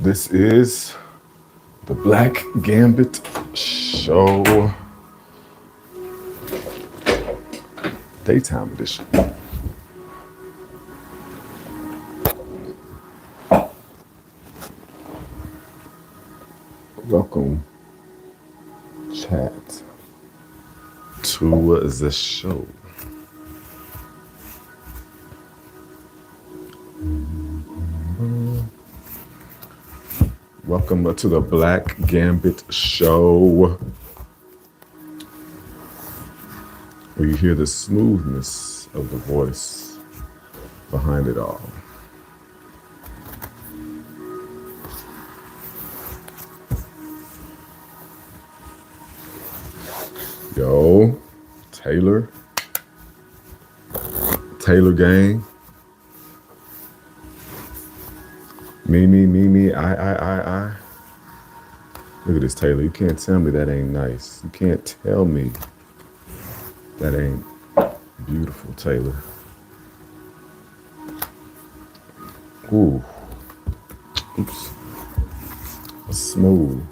This is the Black Gambit Show, daytime edition. Welcome, chat, to the show. Welcome to the Black Gambit Show, where you hear the smoothness of the voice behind it all. Yo, Taylor gang. Me, I. Look at this, Taylor. You can't tell me that ain't nice. You can't tell me that ain't beautiful, Taylor. Ooh. Oops. Smooth.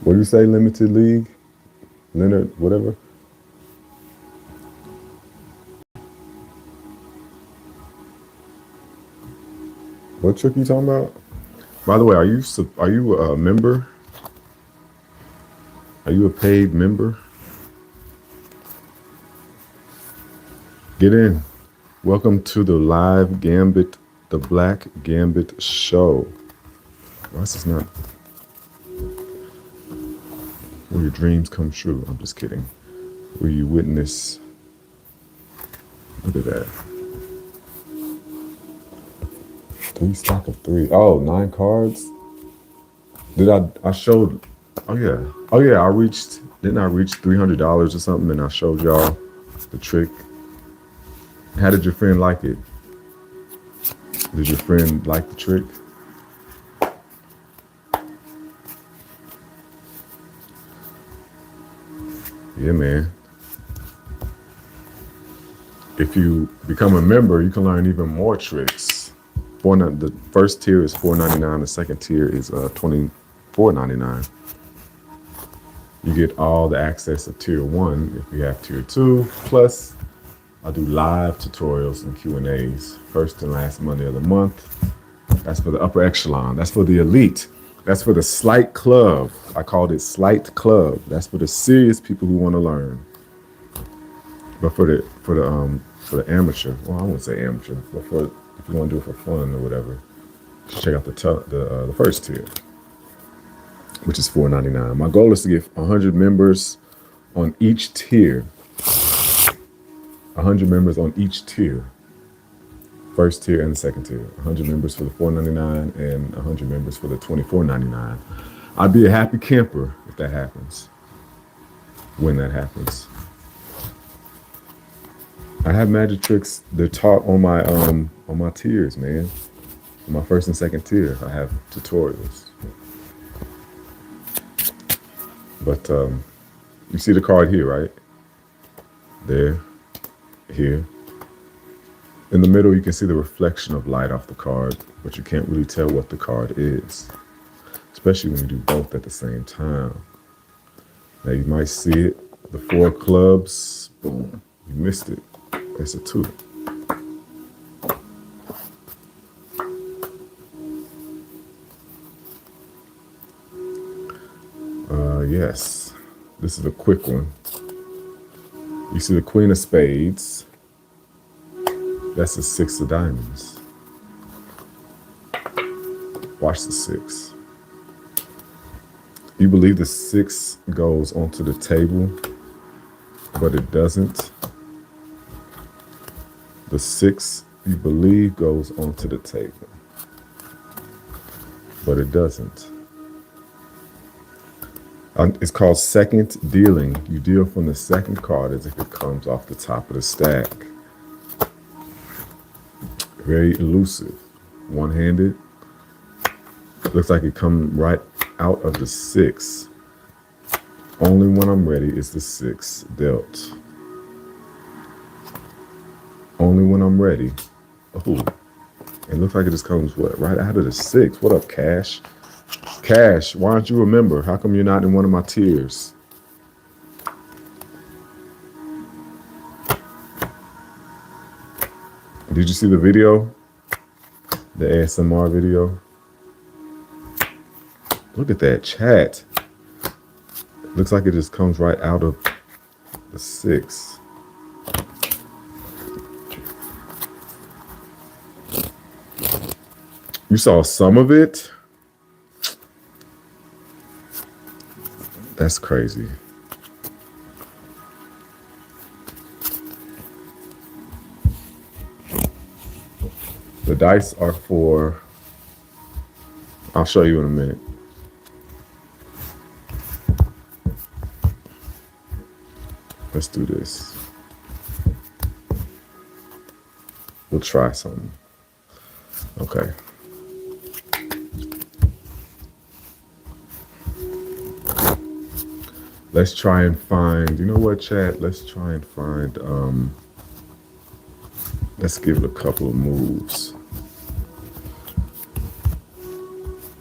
What do you say, Limited League? Leonard, whatever? What trick you talking about? By the way, are you a member? Are you a paid member? Get in. Welcome to the live Gambit, the Black Gambit Show. Why is this not? Where your dreams come true. I'm just kidding. Where you witness. Look at that. 3 stack of 3. Oh, 9 cards. I showed. Oh yeah. Didn't I reach $300 or something? And I showed y'all the trick. How did your friend like it? Did your friend like the trick? Yeah, man. If you become a member, you can learn even more tricks. The first tier is $4.99. The second tier is $24.99. You get all the access of tier 1 if you have tier 2. Plus, I do live tutorials and Q&As first and last Monday of the month. That's for the upper echelon. That's for the elite. That's for the slight club. I called it slight club. That's for the serious people who want to learn. But for the amateur, well, I wouldn't say amateur, but if you want to do it for fun or whatever, just check out the first tier, which is $4.99. My goal is to get 100 members on each tier. 100 members on each tier. First tier and the second tier. 100 members for the $4.99 and 100 members for the $24.99. I'd be a happy camper if that happens. When that happens. I have magic tricks. They're taught on my tiers, man. On my first and second tier, I have tutorials. But you see the card here, right? There, here. In the middle, you can see the reflection of light off the card, but you can't really tell what the card is, especially when you do both at the same time. Now you might see it, the 4 clubs, boom, you missed it. It's a 2. Yes, this is a quick one. You see the Queen of Spades. That's the 6 of diamonds. Watch the 6. You believe the 6 goes onto the table, but it doesn't. The 6 you believe goes onto the table, but it doesn't. It's called second dealing. You deal from the second card as if it comes off the top of the stack. Very elusive. One-handed. Looks like it comes right out of the 6. Only when I'm ready is the 6 dealt. Only when I'm ready. Oh, It looks like it just comes, what, right out of the 6. What up, Cash? Cash, why don't you remember? How come you're not in one of my tiers? Did you see the video? The ASMR video? Look at that chat. Looks like it just comes right out of the 6. You saw some of it? That's crazy. The dice are for, I'll show you in a minute. Let's do this. We'll try something. Okay. Let's try and find, you know what, chat? Let's try and find, let's give it a couple of moves.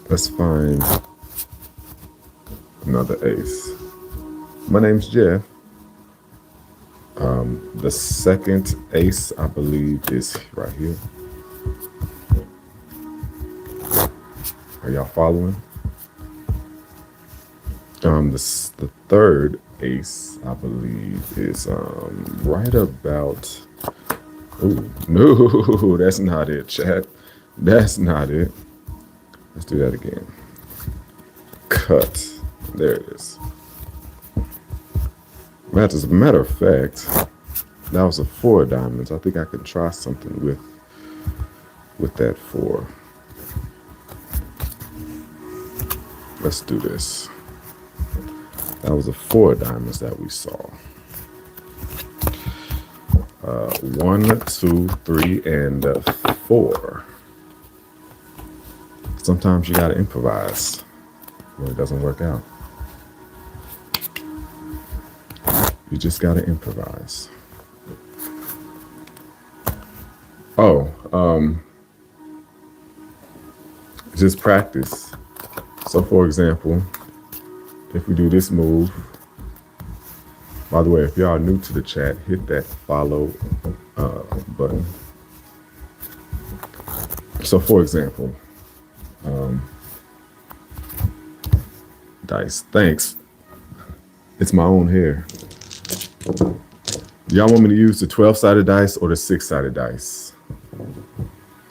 Let's find another ace. My name's Jeff. The second ace, I believe, is right here. Are y'all following? The third ace, I believe, is right about. Oh no, that's not it, chat. That's not it. Let's do that again. Cut. There it is. As a matter of fact, that was a 4 of diamonds. I think I can try something with that 4. Let's do this. That was a 4 of diamonds that we saw. 1, 2, 3, and 4. Sometimes you gotta improvise when it doesn't work out. You just gotta improvise. Oh, just practice. So for example, if we do this move, by the way, if y'all are new to the chat, hit that follow button. So for example, dice, thanks. It's my own hair. Y'all want me to use the 12-sided dice or the 6-sided dice?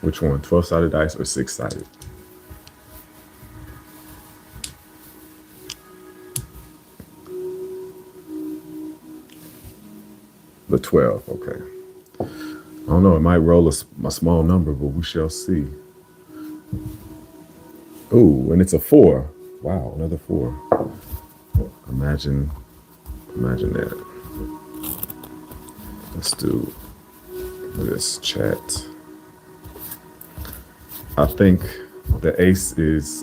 Which one, 12-sided dice or 6-sided? The 12, okay. I don't know, it might roll a small number, but we shall see. Ooh, and it's a 4. Wow, another 4. Imagine that. Let's do this, chat. I think the ace is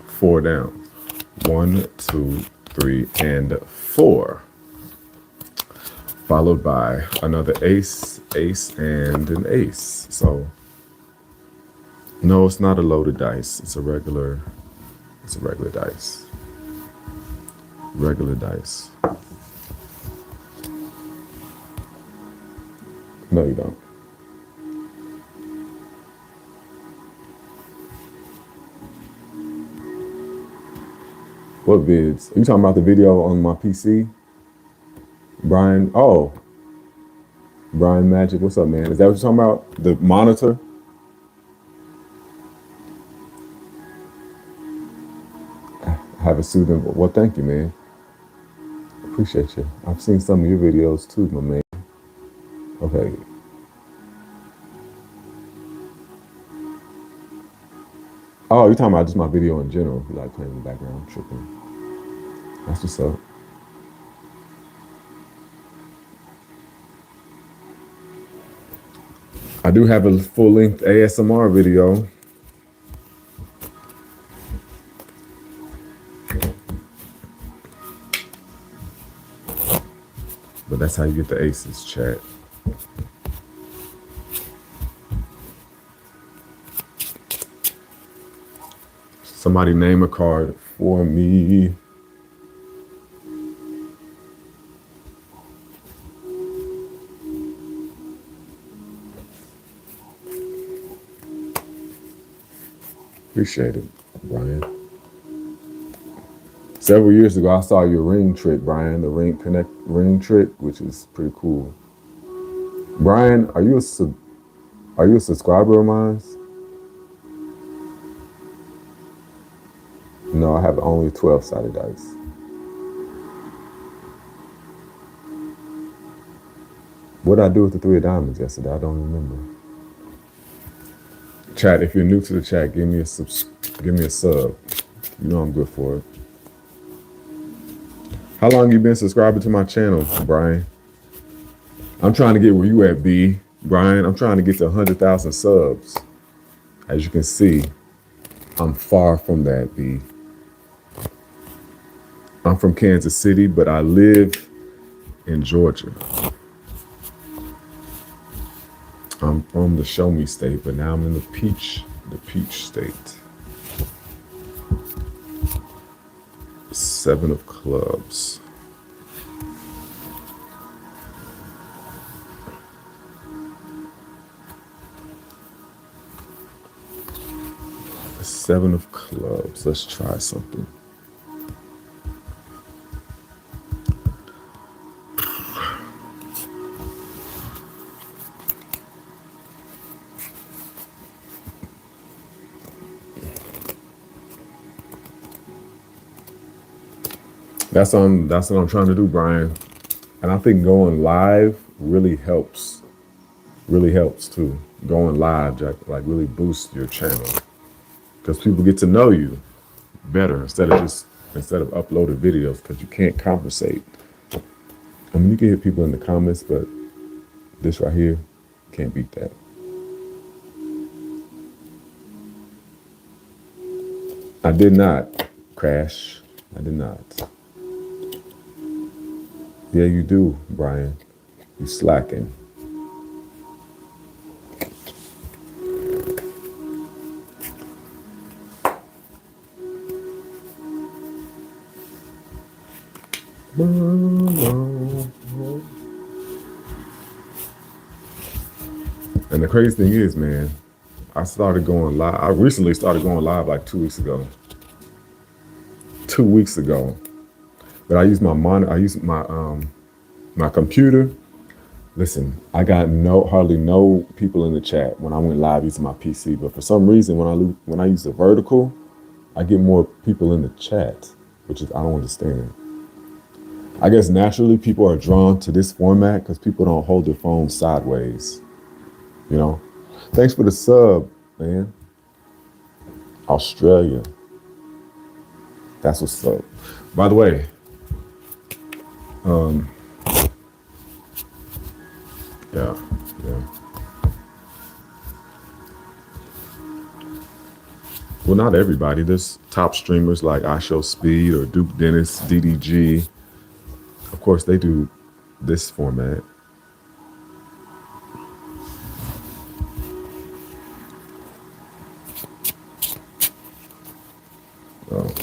4 down. 1, 2, 3, and 4. Followed by another ace, ace, and an ace. So, no, it's not a loaded dice. It's a regular dice. Regular dice. No, you don't. What vids? Are you talking about the video on my PC? Brian, oh. Brian Magic, what's up, man? Is that what you're talking about? The monitor? I have a soothing, well, thank you, man. Appreciate you. I've seen some of your videos too, my man. Okay. Oh, you're talking about just my video in general. You like playing in the background, tripping. That's what's up. I do have a full-length ASMR video. But that's how you get the aces, chat. Somebody name a card for me. Appreciate it, Brian. Several years ago, I saw your ring trick, Brian, the ring trick, which is pretty cool. Brian, are you a subscriber of mine? No, I have only 12-sided dice. What did I do with the 3 of diamonds yesterday? I don't remember. Chat, if you're new to the chat, give me a sub. You know I'm good for it. How long you been subscribing to my channel, Brian? I'm trying to get where you at, B. Brian, I'm trying to get to 100,000 subs. As you can see, I'm far from that, B. I'm from Kansas City, but I live in Georgia. I'm from the Show Me State, but now I'm in the Peach State. 7 of clubs. The 7 of clubs. Let's try something. That's what I'm trying to do, Brian. And I think going live really helps. Really helps too. Going live, like really boosts your channel. Because people get to know you better instead of uploading videos, because you can't conversate. I mean, you can hit people in the comments, but this right here, can't beat that. I did not crash. I did not. Yeah, you do, Brian. You slacking. And the crazy thing is, man, I started going live. I recently started going live like 2 weeks ago. 2 weeks ago. But I use my monitor. I use my computer. Listen, I got hardly no people in the chat when I went live using my PC. But for some reason, when I use the vertical, I get more people in the chat, which is I don't understand. I guess naturally people are drawn to this format because people don't hold their phones sideways. You know. Thanks for the sub, man. Australia. That's what's up. By the way. Yeah. Well, not everybody. There's top streamers like I Show Speed or Duke Dennis, DDG. Of course, they do this format. Oh.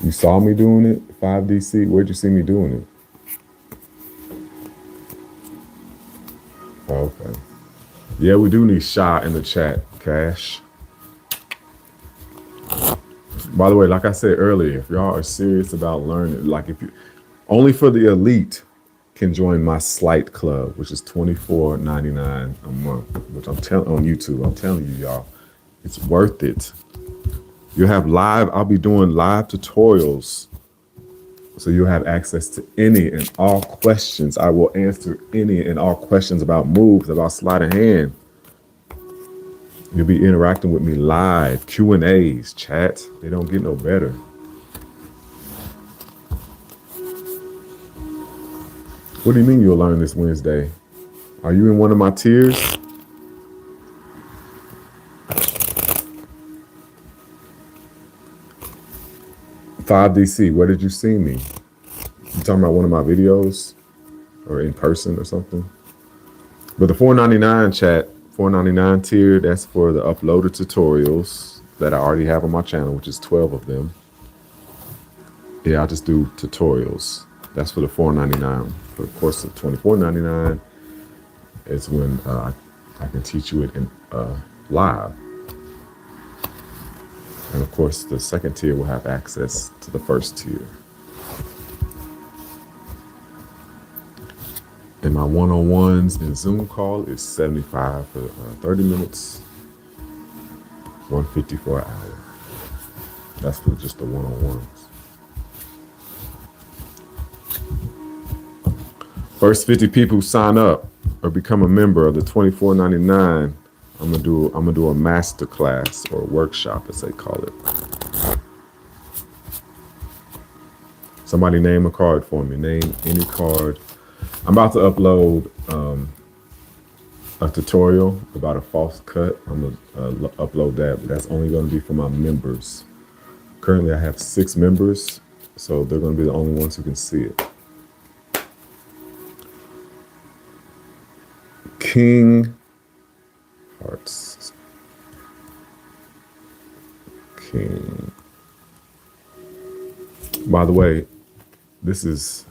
You saw me doing it, 5DC? Where'd you see me doing it? Oh, okay. Yeah, we do need shot in the chat, Cash. By the way, like I said earlier, if y'all are serious about learning, like if you, only for the elite can join my Slight Club, which is $24.99 a month, which I'm telling on YouTube. I'm telling you, y'all, it's worth it. You'll have I'll be doing live tutorials. So you'll have access to any and all questions. I will answer any and all questions about moves, about sleight of hand. You'll be interacting with me live, Q&As, chat. They don't get no better. What do you mean you'll learn this Wednesday? Are you in one of my tiers? $5DC, where did you see me? You talking about one of my videos or in person or something? But the $4.99 chat, $4.99 tier, that's for the uploaded tutorials that I already have on my channel, which is 12 of them. Yeah, I just do tutorials. That's for the $4.99. For the course of $24.99 is when I can teach you it in live. And of course, the second tier will have access to the first tier. And my one-on-ones and Zoom call is $75 for 30 minutes, $150 for an hour. That's for just the one-on-ones. First 50 people who sign up or become a member of the $24.99, I'm gonna do a master class or a workshop, as they call it. Somebody name a card for me. Name any card. I'm about to upload a tutorial about a false cut. I'm gonna upload that, but that's only gonna be for my members. Currently, I have 6 members, so they're gonna be the only ones who can see it. King Hearts. King. By the way, this is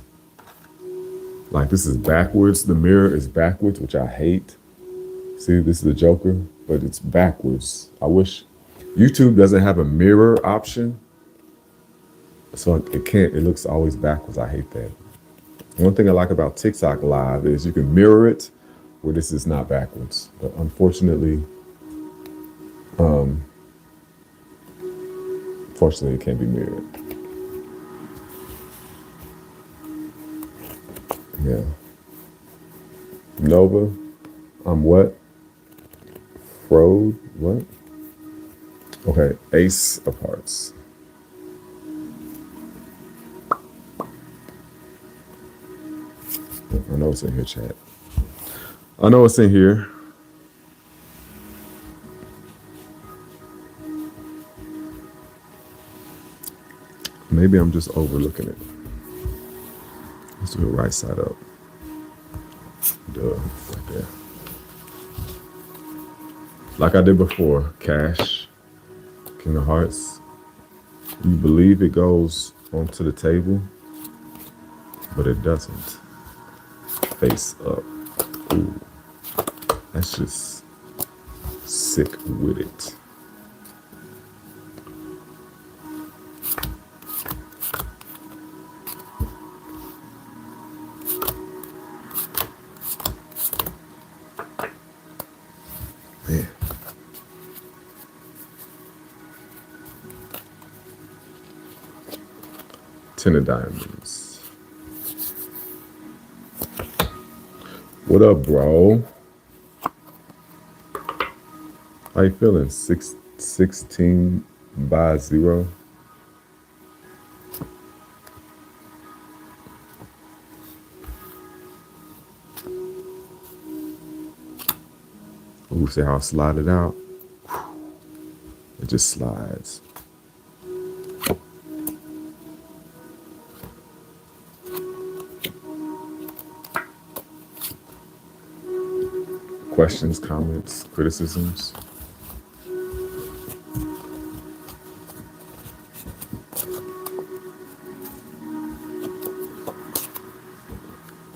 backwards. The mirror is backwards, which I hate. See, this is the Joker, but it's backwards. I wish YouTube doesn't have a mirror option, so it looks always backwards. I hate that. One thing I like about TikTok Live is you can mirror it where this is not backwards. But unfortunately, it can't be mirrored. Yeah. Nova, I'm what? Frode, what? Okay, Ace of Hearts. I know it's in here, chat. I know it's in here. Maybe I'm just overlooking it. Let's do it right side up. Duh, right there. Like I did before, Cash, King of Hearts. You believe it goes onto the table, but it doesn't. Face up. Ooh, that's just sick with it. Man. Ten of Diamonds. What up, bro? How you feeling? 16 by 0. Ooh, see how I slide it out? It just slides. Questions, comments, criticisms?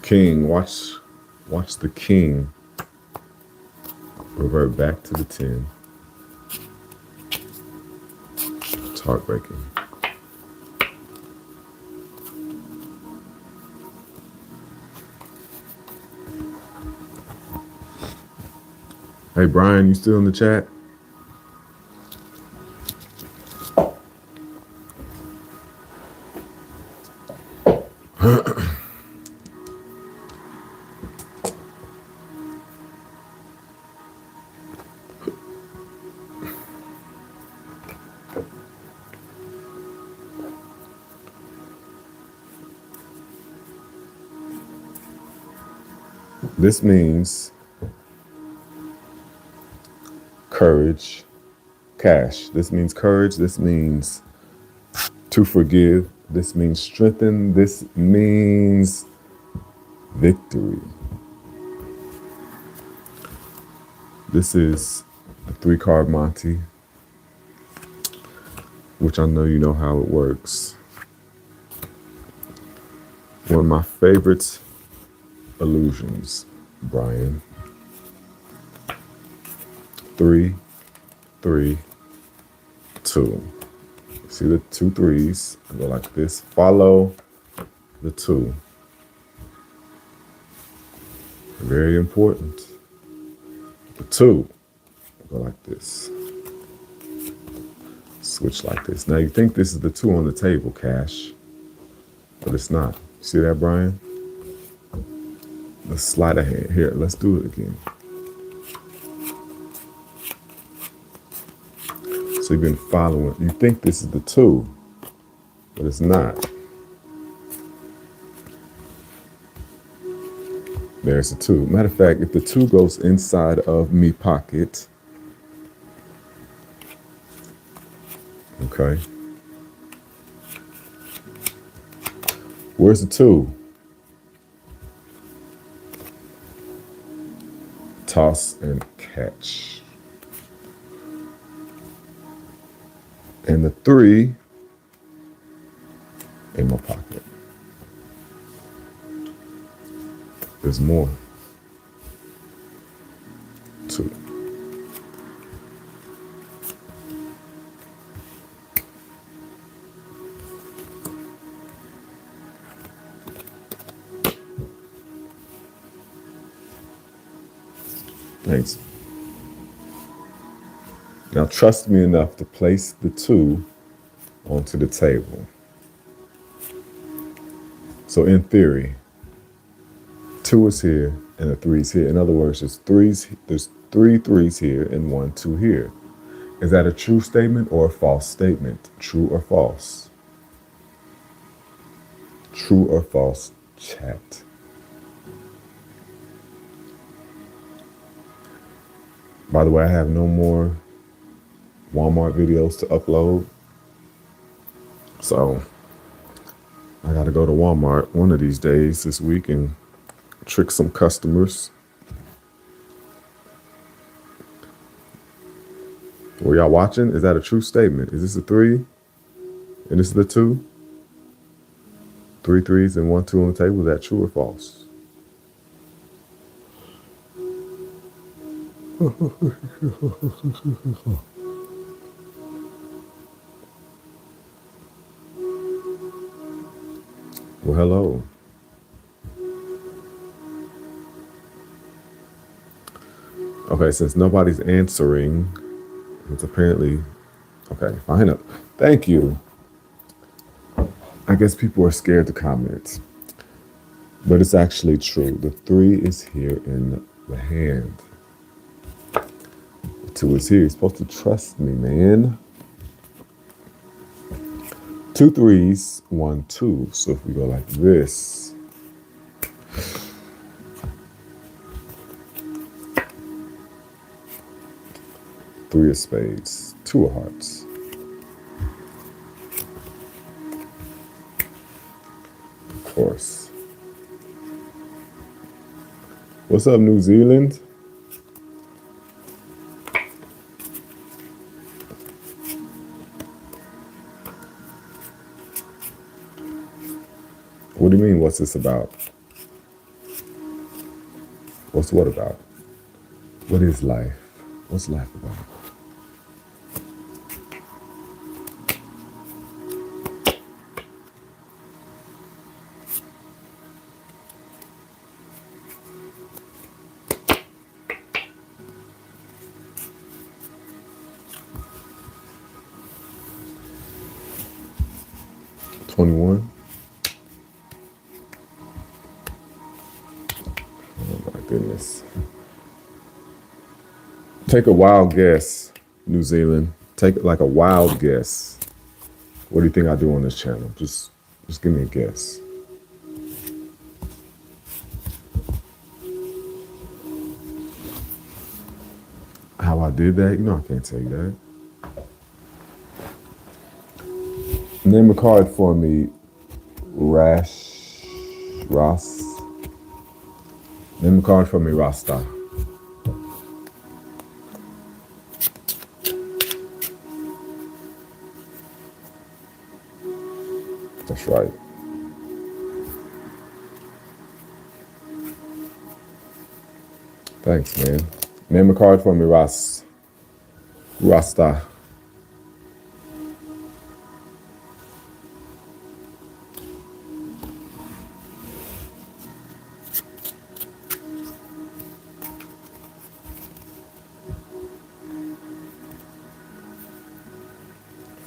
King, watch the king revert back to the 10. It's heartbreaking. Hey, Brian, you still in the chat? This means courage. Cash. This means courage. This means to forgive. This means strengthen. This means victory. This is a 3-card Monty, which I know you know how it works. One of my favorite illusions, Brian. 3, 3, 2. See the 2 3s? Go like this. Follow the 2. Very important. The 2. Go like this. Switch like this. Now you think this is the 2 on the table, Cash, but it's not. See that, Brian? Let's slide ahead. Here, let's do it again. So you've been following. You think this is the 2, but it's not. There's the 2. Matter of fact, if the 2 goes inside of me pocket, okay. Where's the 2? Toss and catch. And the 3 in my pocket. There's more. 2. Thanks. Now trust me enough to place the 2 onto the table. So in theory, 2 is here and a 3 is here. In other words, there's 3 3s here and 1 2 here. Is that a true statement or a false statement? True or false? True or false, chat? By the way, I have no more Walmart videos to upload. So I got to go to Walmart one of these days this week and trick some customers. Were y'all watching? Is that a true statement? Is this a 3? And this is the 2? 3 3s and 1 2 on the table. Is that true or false? Well, hello. Okay, since nobody's answering, it's apparently, okay, fine up. Thank you. I guess people are scared to comment, but it's actually true. The 3 is here in the hand. The 2 is here. You're supposed to trust me, man. 2 3s, 1 2. So if we go like this, three of spades, 2 of hearts. Of course. What's up, New Zealand? What do you mean, what's this about? What's what about? What is life? What's life about? $21. Oh my goodness. Take a wild guess, New Zealand. Take like a wild guess. What do you think I do on this channel? Just give me a guess. How I did that? You know I can't tell you that. Name a card for me, Ross. Name a card for me, Rasta. That's right. Thanks, man. Name a card for me, Ross. Rasta.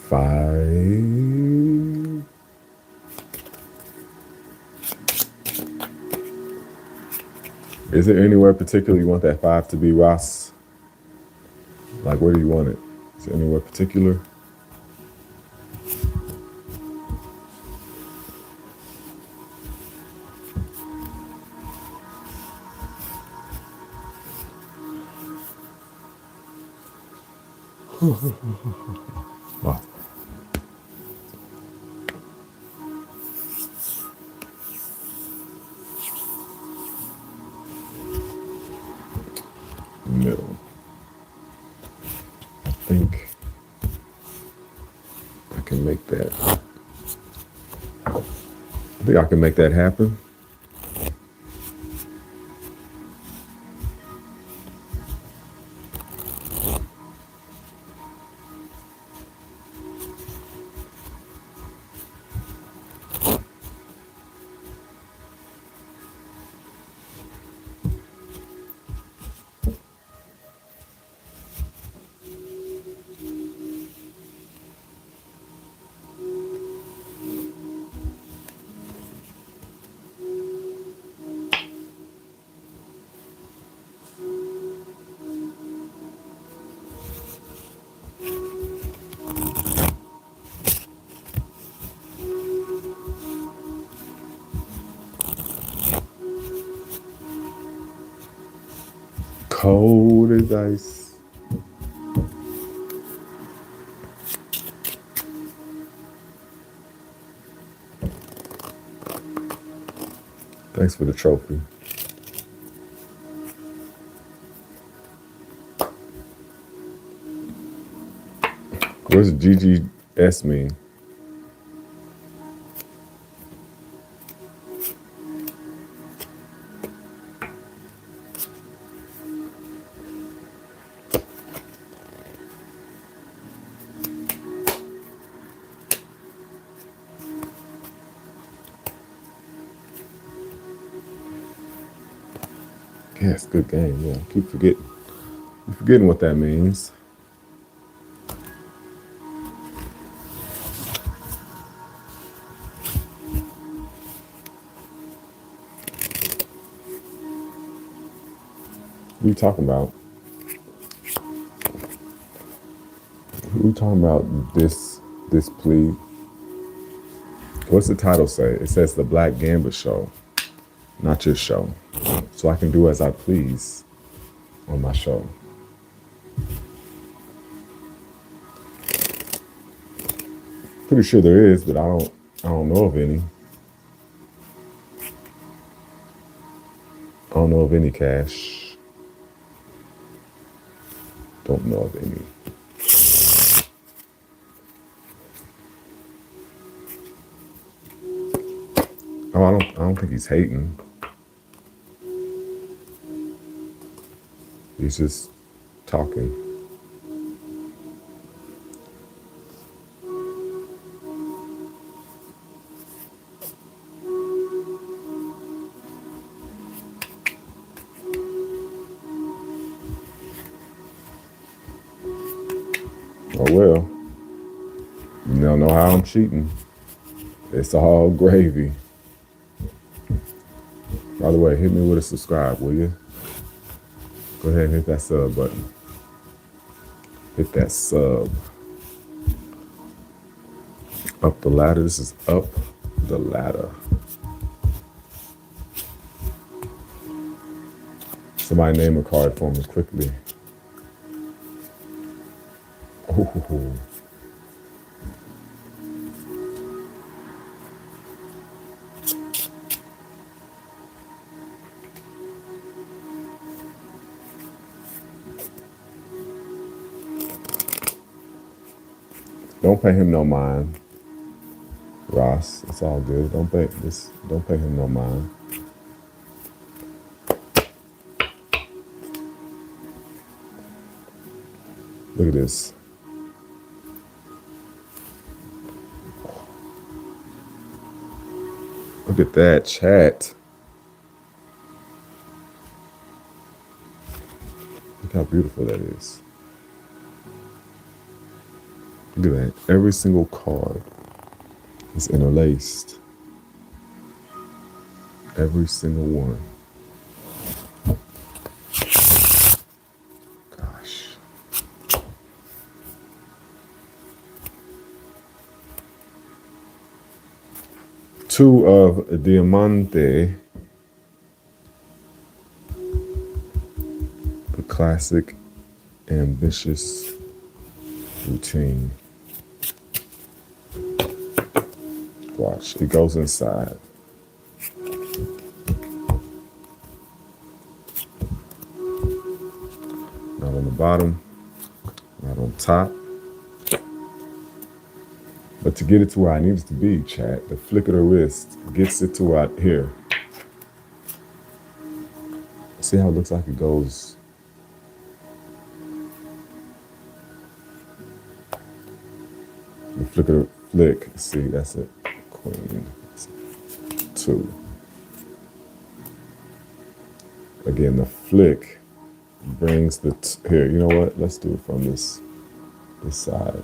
Five. Is there anywhere particular you want that five to be, Ross? Like, where do you want it? Is there anywhere particular? Wow. Middle. I think I can make that. I think I can make that happen. Cold as ice. Thanks for the trophy. What does GGS mean? Yeah, it's a good game. Yeah, keep forgetting what that means. What are you talking about? Who talking about this plea? What's the title say? It says the Black Gambit Show, not your show. So I can do as I please on my show. Pretty sure there is, but I don't know of any. I don't know of any, Cash. Don't know of any. Oh, I don't think he's hating. He's just talking. Oh well. You don't know how I'm cheating. It's all gravy. By the way, hit me with a subscribe, will you? Go ahead and hit that sub button. Hit that sub. Up the ladder. This is up the ladder. Somebody name a card for me quickly. Oh. Don't pay him no mind. Ross, it's all good. Don't pay him no mind. Look at this. Look at that chat. Look how beautiful that is. Look at that. Every single card is interlaced. Every single one. Gosh. Two of Diamante. The classic, ambitious routine. Watch, it goes inside. Not on the bottom, not on top. But to get it to where I need it to be, chat, the flick of the wrist gets it to right here. See how it looks like it goes. The flick of the flick, see, that's it. Queen, 2. Again, the flick brings the, here, you know what? Let's do it from this side.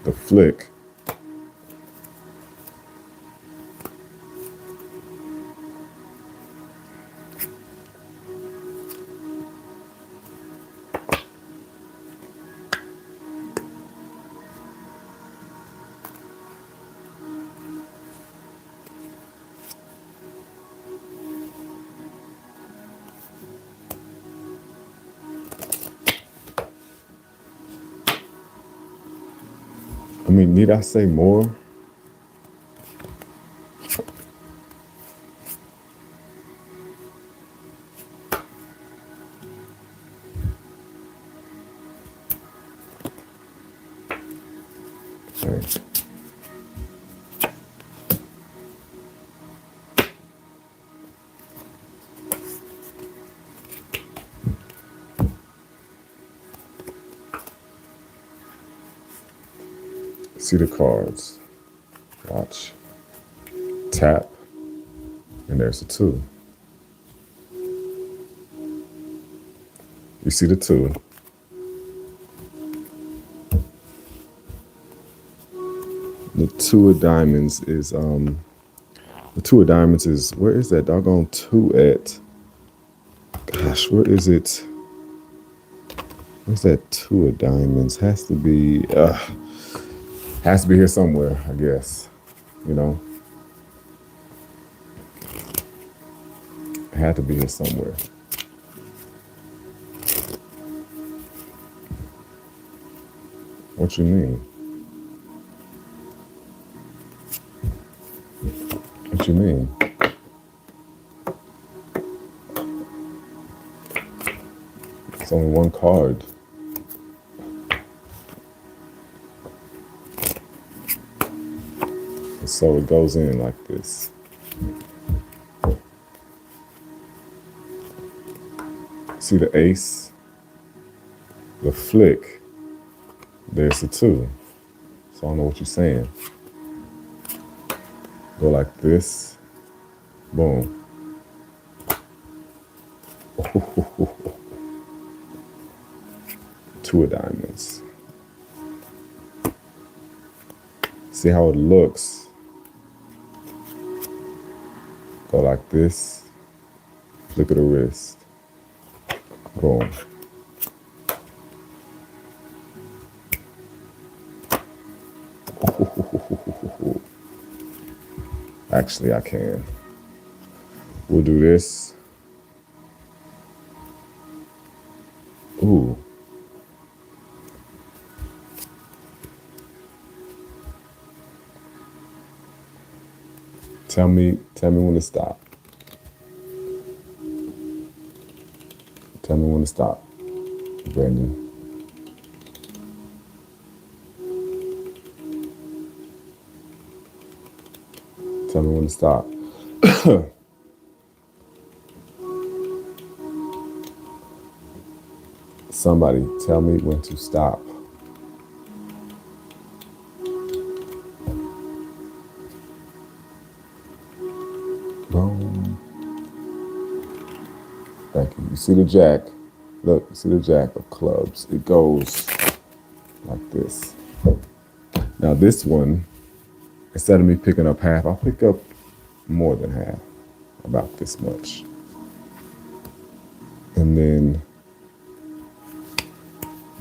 The flick I mean, need I say more? Okay. See the cards. Watch. Tap. And there's a 2. You see the 2. The 2 of diamonds is where is that doggone 2 at? Gosh, where is it? Where's that 2 of diamonds? Has to be here somewhere, I guess. You know? It had to be here somewhere. What you mean? What you mean? It's only one card. And so it goes in like this. See the ace? The flick. There's the 2. So I don't know what you're saying. Go like this. Boom. Two of diamonds. See how it looks. Go like this. Flick of the wrist. Boom. Actually, I can. We'll do this. Ooh. Tell me when to stop. Tell me when to stop, Brandon. Tell me when to stop. Somebody tell me when to stop. Boom. Thank you. You see the jack? Look, you see the jack of clubs. It goes like this. Now this one, instead of me picking up half, I'll pick up more than half, about this much. And then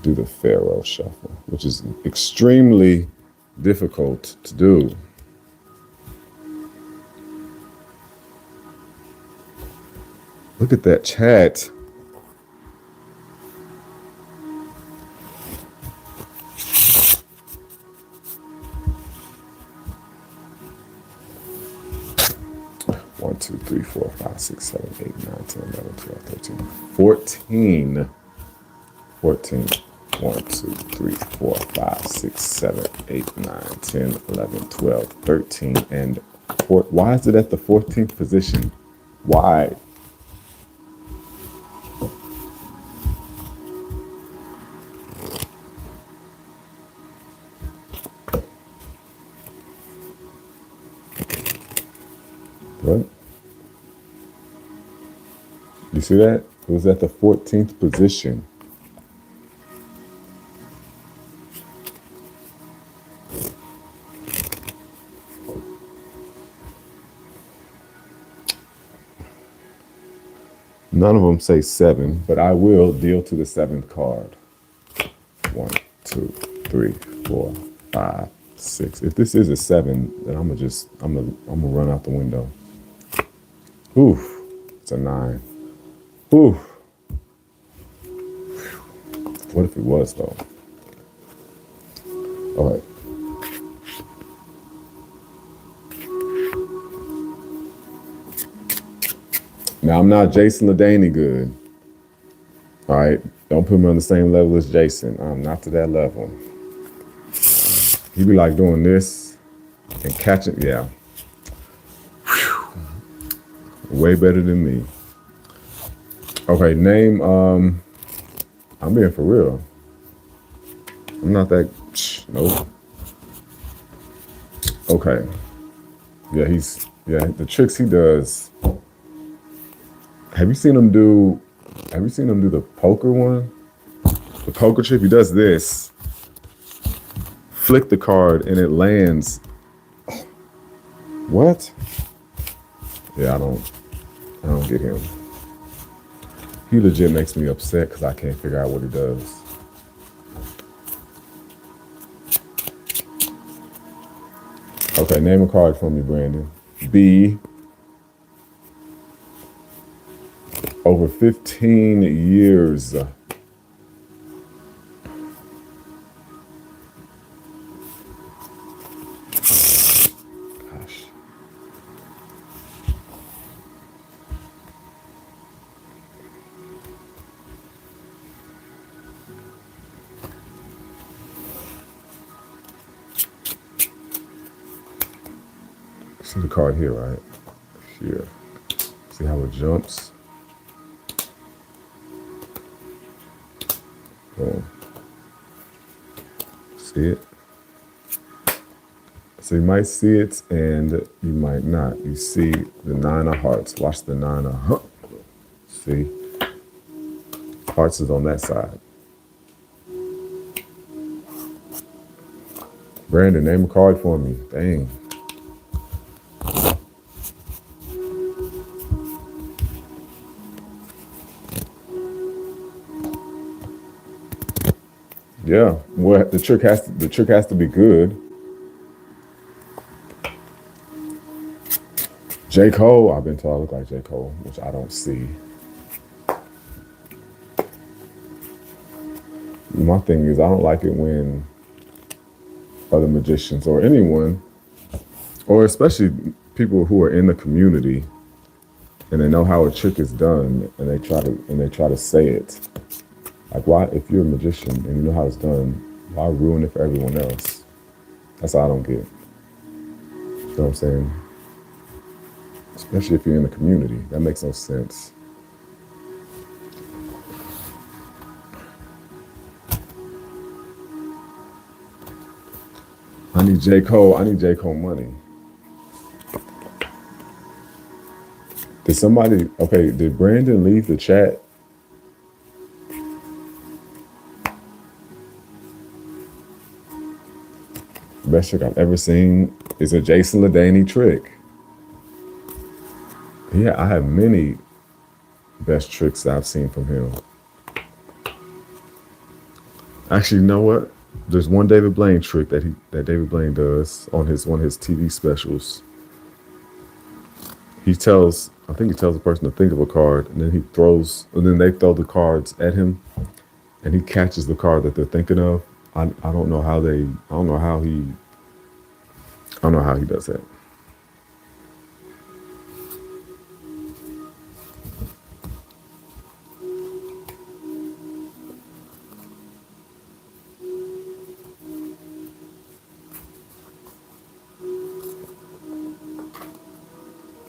do the Pharaoh shuffle, which is extremely difficult to do. Look at that chat. One, two, three, 4, 5, 6, 7, 8, 9, 10, 11, 12, 13, 14. 14. 1, 2, 3, 4, 5, 6, 7, 8, 9, 10, 11, 12, 13, and 14. Why is it at the 14th position? Why? What? You see that? It was at the 14th position. None of them say 7, but I will deal to the 7th card. 1, 2, 3, 4, 5, 6. If this is a 7, then I'm gonna run out the window. Oof, it's a 9. Oof. What if it was though? All right. Now, I'm not Jason LaDaney good. All right. Don't put me on the same level as Jason. I'm not to that level. He be like doing this and catching. Yeah. Whew. Way better than me. Okay. Name. I'm being for real. I'm not that. Nope. Okay. Yeah. The tricks he does. Have you seen him do the poker one? The poker trick, he does this. Flick the card and it lands. What? Yeah, I don't get him. He legit makes me upset because I can't figure out what he does. Okay, name a card for me, Brandon. B. Over 15 years. Gosh. See the card here, right? Here. See how it jumps? See it? So you might see it and you might not. You see the 9 of hearts. Watch the 9 of See? Hearts is on that side. Brandon, name a card for me. Dang. Yeah, well, the trick has to be good. J. Cole, I've been told I look like J. Cole, which I don't see. My thing is, I don't like it when other magicians or anyone, or especially people who are in the community, and they know how a trick is done, and they try to say it. Like, why, if you're a magician and you know how it's done, why ruin it for everyone else? That's all I don't get. You know what I'm saying? Especially if you're in the community, that makes no sense. I need J. Cole. I need J. Cole money. Did somebody, okay, did Brandon leave the chat? The best trick I've ever seen is a Jason Ledaney trick. Yeah, I have many best tricks that I've seen from him. Actually, you know what? There's one David Blaine trick that David Blaine does on his one of his TV specials. I think he tells the person to think of a card, and then they throw the cards at him, and he catches the card that they're thinking of. I don't know how I don't know how he does that.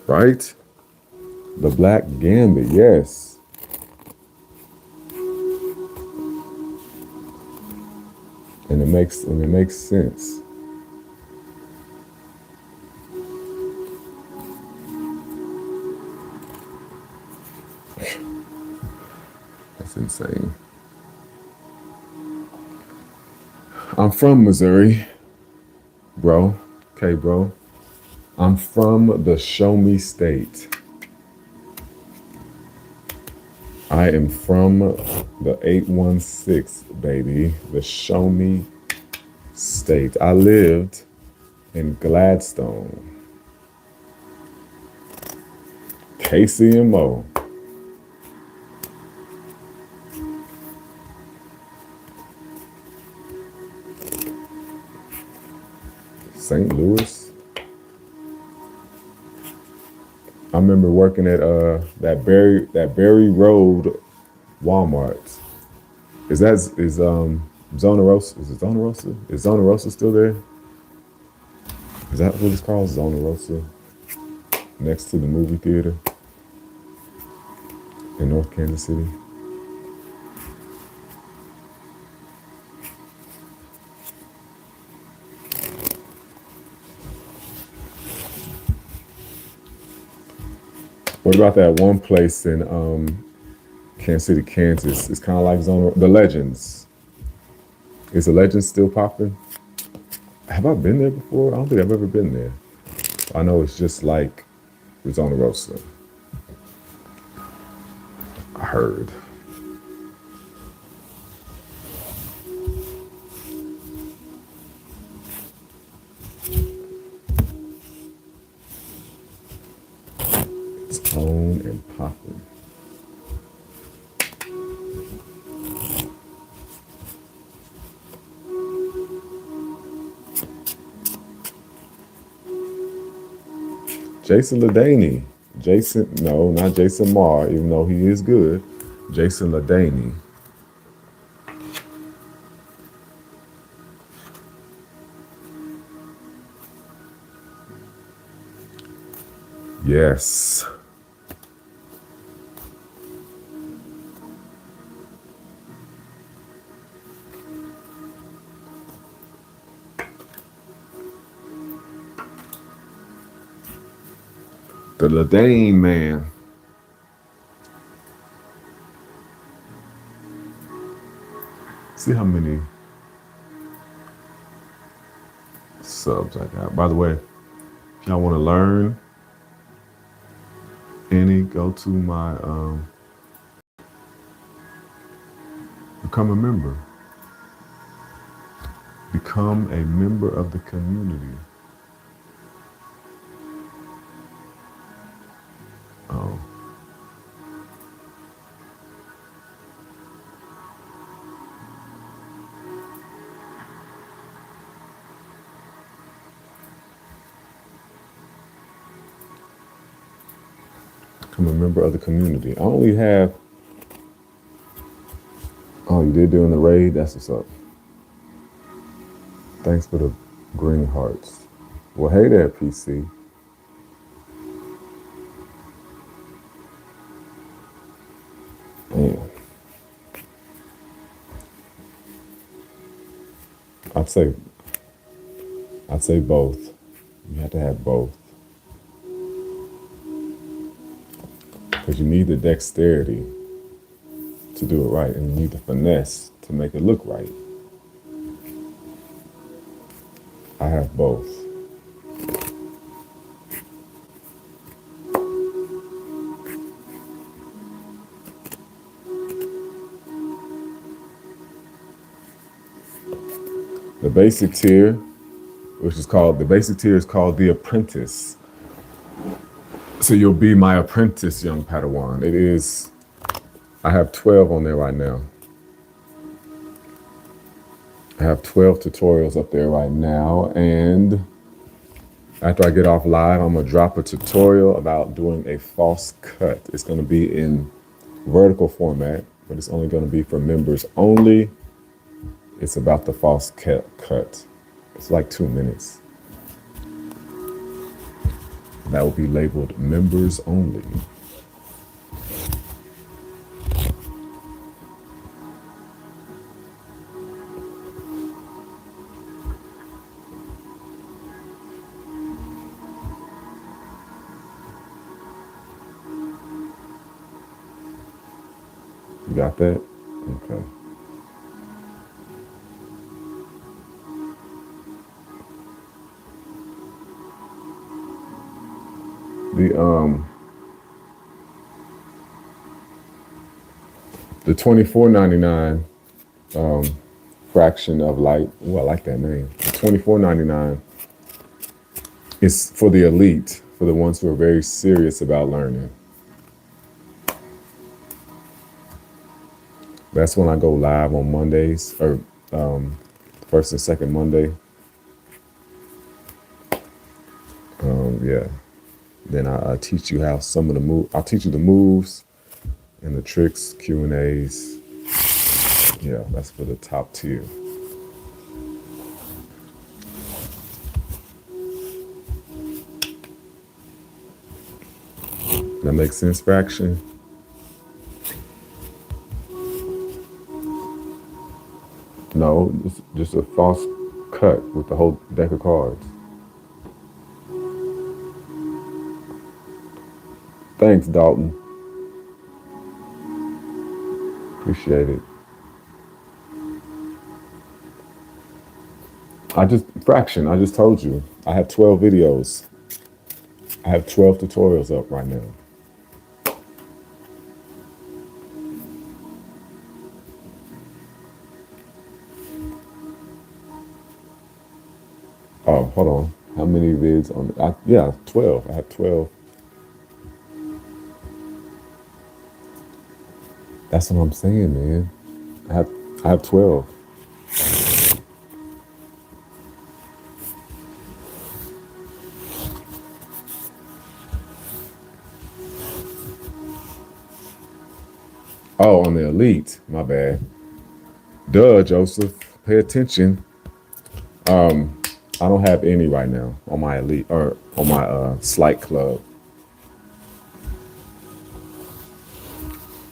Right? The Black Gambit, yes. And it makes sense. That's insane. I'm from Missouri, bro. Okay, bro. I'm from the Show Me State. I am from the 816, baby. The Show Me State. I lived in Gladstone, KCMO. St. Louis. I remember working at that Berry Road Walmart. Is Zona Rosa? Is it Zona Rosa? Is Zona Rosa still there? Is that what it's called? Zona Rosa? Next to the movie theater in North Kansas City. What about that one place in Kansas City, Kansas? It's kind of like the Legends. Is the Legends still popping? Have I been there before? I don't think I've ever been there. I know it's just like Zona Rosa. I heard. It's on and popping. Jason Ledaney. No, not Jason Marr, even though he is good. Jason Ledaney. Yes. The Ledaney man. See how many subs I got. By the way, if y'all want to learn any, go to my become a member. Become a member of the community. Oh. Become a member of the community. I only have. Oh, you did during the raid? That's what's up. Thanks for the green hearts. Well, hey there, PC. Man, I'd say I'd say both. You have to have both. Because you need the dexterity to do it right, and you need the finesse to make it look right. I have both. The basic tier, the basic tier is called the Apprentice. So you'll be my apprentice, young Padawan. It is, I have 12 on there right now. I have 12 tutorials up there right now, and after I get off live, I'm gonna drop a tutorial about doing a false cut. It's gonna be in vertical format, but it's only gonna be for members only. It's about the false cut. It's like 2 minutes. That will be labeled members only. You got that? Okay. The $24.99 fraction of light. Oh, I like that name. The $24.99 is for the elite, for the ones who are very serious about learning. That's when I go live on Mondays, or first and second Monday. Yeah. Then I teach you how some of the move. I'll teach you the moves and the tricks, Q&As. Yeah, that's for the top tier. That makes sense, Fraction? No, it's just a false cut with the whole deck of cards. Thanks, Dalton. Appreciate it. I just told you. I have 12 videos. I have 12 tutorials up right now. Oh, hold on. How many vids on? Yeah, 12. I have 12. That's what I'm saying, man. I have 12. Oh, on the elite. My bad. Duh, Joseph. Pay attention. I don't have any right now on my elite or on my slight club.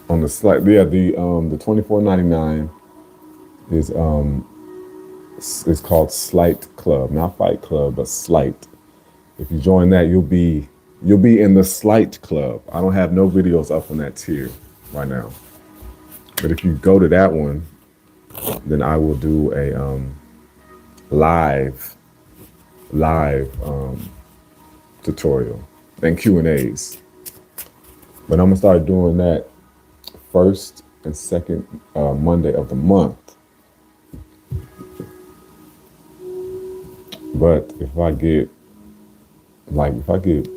On the slight, yeah, the $24.99 is called Slight Club, not Fight Club, but Slight. If you join that, you'll be in the Slight Club. I don't have no videos up on that tier right now, but if you go to that one, then I will do a live tutorial and Q&As. But I'm gonna start doing that first and second Monday of the month. But if I get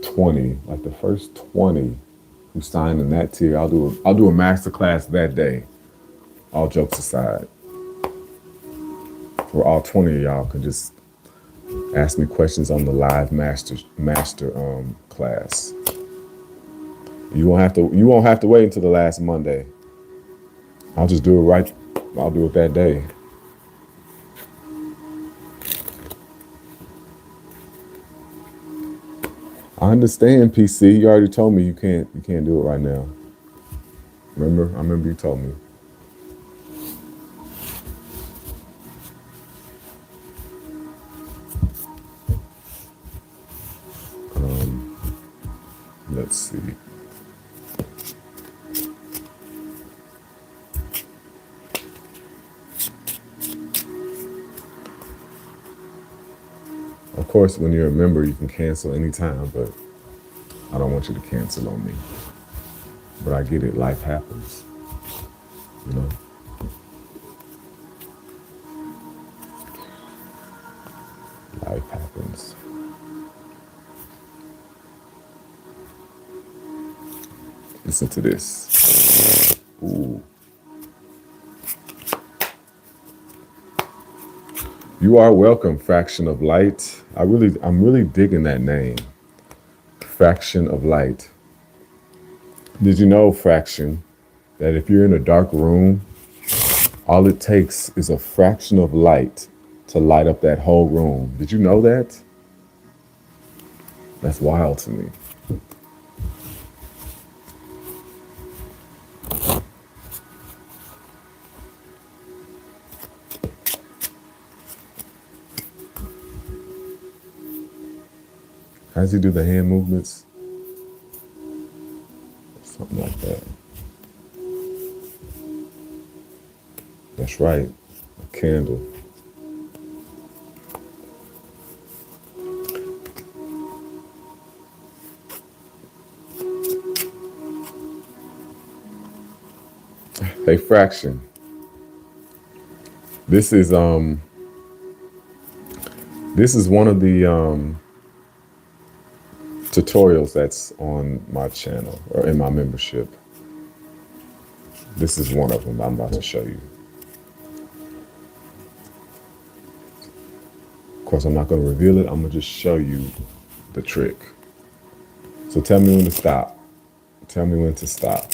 20, like the first 20 who sign in that tier, I'll do a master class that day. All jokes aside, where all 20 of y'all can just ask me questions on the live master class. You won't have to wait until the last Monday. I'll just do it right. I'll do it that day. I understand, PC. You already told me you can't do it right now. Remember? I remember you told me. Let's see. Of course, when you're a member, you can cancel anytime, but I don't want you to cancel on me. But I get it. Life happens. You know? Life happens. Listen to this. Ooh. You are welcome, Fraction of Light. I'm really digging that name. Fraction of Light. Did you know, Fraction, that if you're in a dark room, all it takes is a fraction of light to light up that whole room? Did you know that? That's wild to me. How does he do the hand movements? Something like that. That's right. A candle. Hey, Fraction. This is one of the tutorials that's on my channel or in my membership. This is one of them I'm about to show you. Of course, I'm not going to reveal it. I'm going to just show you the trick. So tell me when to stop. Tell me when to stop.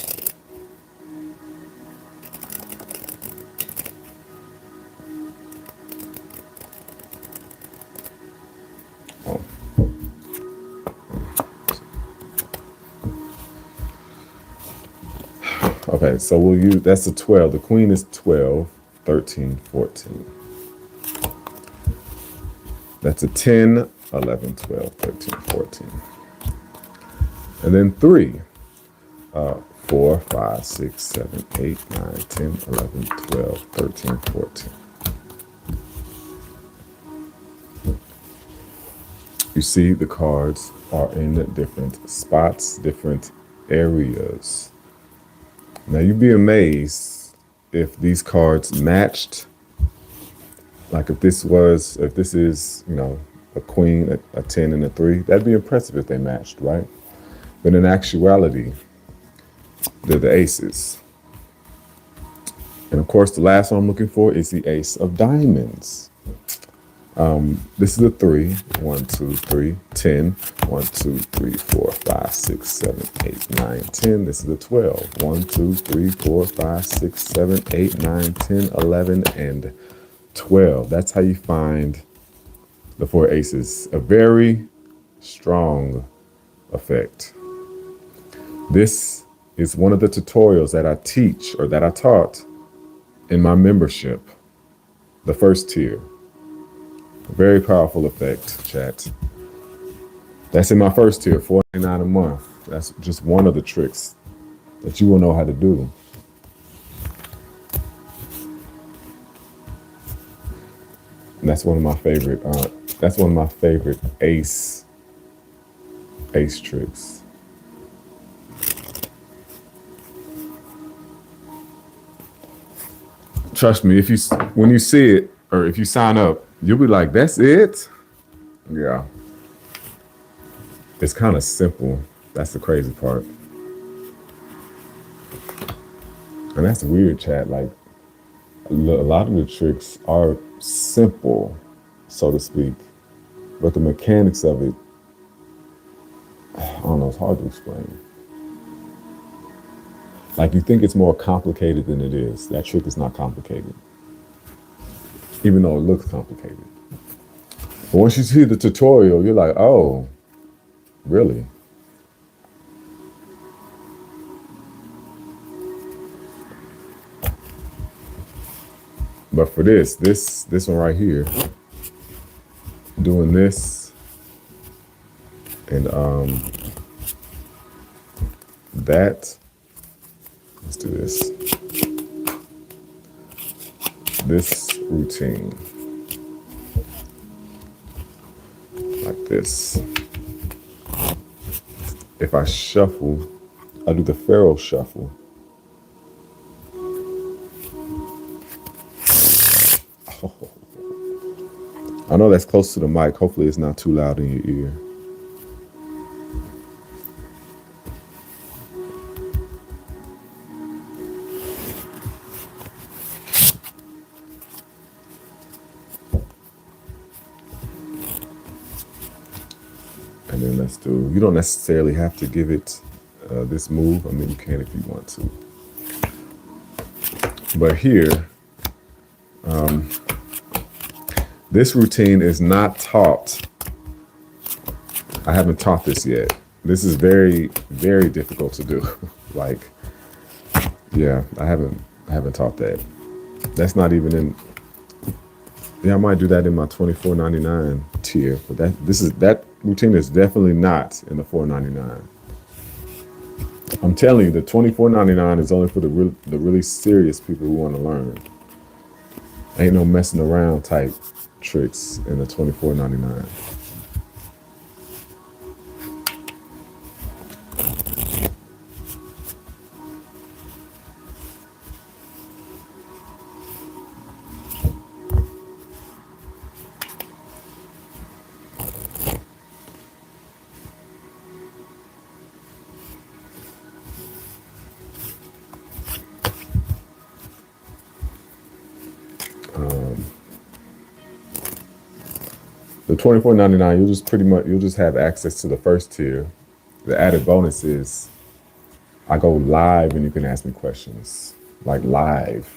Oh. Okay, so we'll use, that's a 12. The queen is 12, 13, 14. That's a 10, 11, 12, 13, 14. And then 3, 4, 5, 6, 7, 8, 9, 10, 11, 12, 13, 14. You see the cards are in different spots, different areas. Now you'd be amazed if these cards matched. Like if this is, a queen, a 10, and a 3, that'd be impressive if they matched, right? But in actuality, they're the aces. And of course, the last one I'm looking for is the ace of diamonds. This is a 3, 1, 2, 3, 10, 1, 2, 3, 4, 5, 6, 7, 8, 9, 10. This is a 12, 1, 2, 3, 4, 5, 6, 7, 8, 9, 10, 11, and 12. That's how you find the 4 aces. A very strong effect. This is one of the tutorials that I teach or that I taught in my membership, the first tier. A very powerful effect, chat. That's in my first tier, $4.99 a month. That's just one of the tricks that you will know how to do. And that's one of my favorite. That's one of my favorite ace tricks. Trust me, when you see it or if you sign up, you'll be like, "That's it." Yeah, it's kind of simple. That's the crazy part, and that's weird, chat. Like a lot of the tricks are simple, so to speak, but the mechanics of it, I don't know, it's hard to explain. Like you think it's more complicated than it is. That trick is not complicated, even though it looks complicated. But once you see the tutorial, you're like, oh, really? But for this one right here, doing this and that, let's do this. This routine, like this. If I shuffle, I do the Pharaoh shuffle. Oh. I know that's close to the mic. Hopefully it's not too loud in your ear. And then let's do, you don't necessarily have to give it this move. I mean, you can if you want to. But here, this routine is not taught. I haven't taught this yet. This is very, very difficult to do. Like, yeah, I haven't taught that. That's not even in, yeah, I might do that in my $24.99 tier, but that routine is definitely not in the $4.99. I'm telling you, the $24.99 is only for the really serious people who want to learn. Ain't no messing around type tricks in the $24.99. The $24.99, you'll just have access to the first tier. The added bonus is I go live and you can ask me questions, like live,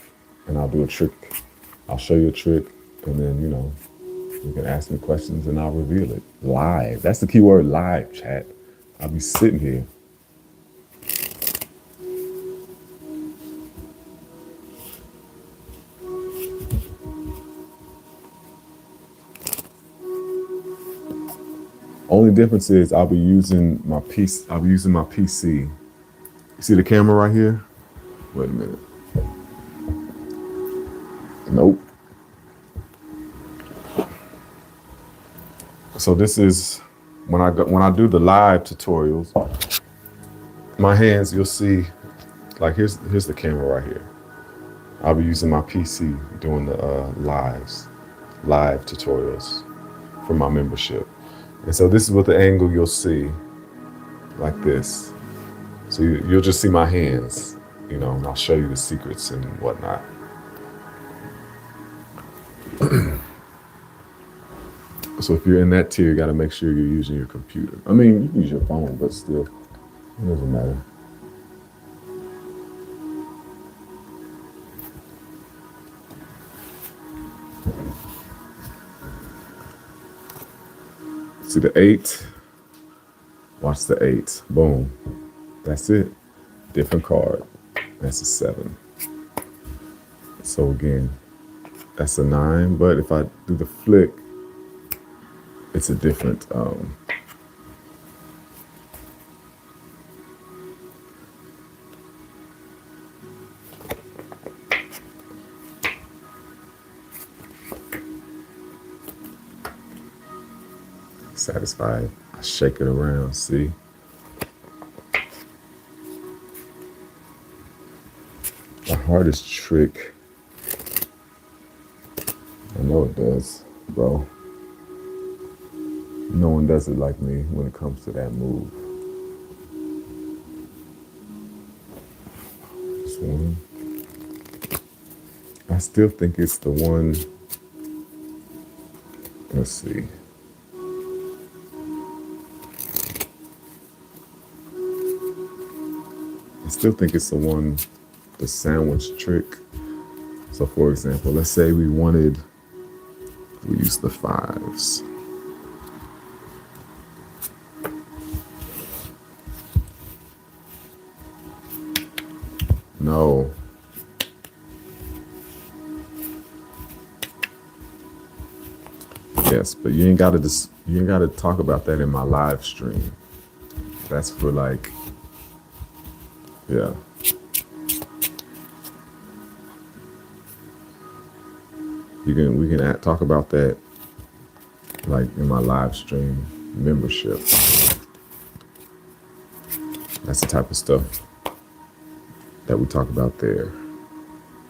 and I'll do a trick. I'll show you a trick, and then you can ask me questions and I'll reveal it live. That's the key word, live, chat. I'll be sitting here. Only difference is I'll be using my PC. You see the camera right here? Wait a minute. Nope. So this is when I do the live tutorials, my hands, you'll see, like here's the camera right here. I'll be using my PC doing the live tutorials for my membership. And so this is what the angle you'll see, like this. So you'll just see my hands, and I'll show you the secrets and whatnot. So if you're in that tier, you got to make sure you're using your computer. I mean, you can use your phone, but still, it doesn't matter. See the 8? Watch the 8. Boom. That's it. Different card. That's a 7. So again, that's a 9. But if I do the flick, it's a different. Satisfied. I shake it around. See. The hardest trick. I know it does, bro. No one does it like me when it comes to that move. This one. I still think it's the one. Let's see. I still think it's the sandwich trick. So for example, let's say we use the fives. No. Yes, but you ain't gotta talk about that in my live stream. That's for like, yeah. We can talk about that like in my live stream membership. That's the type of stuff that we talk about there,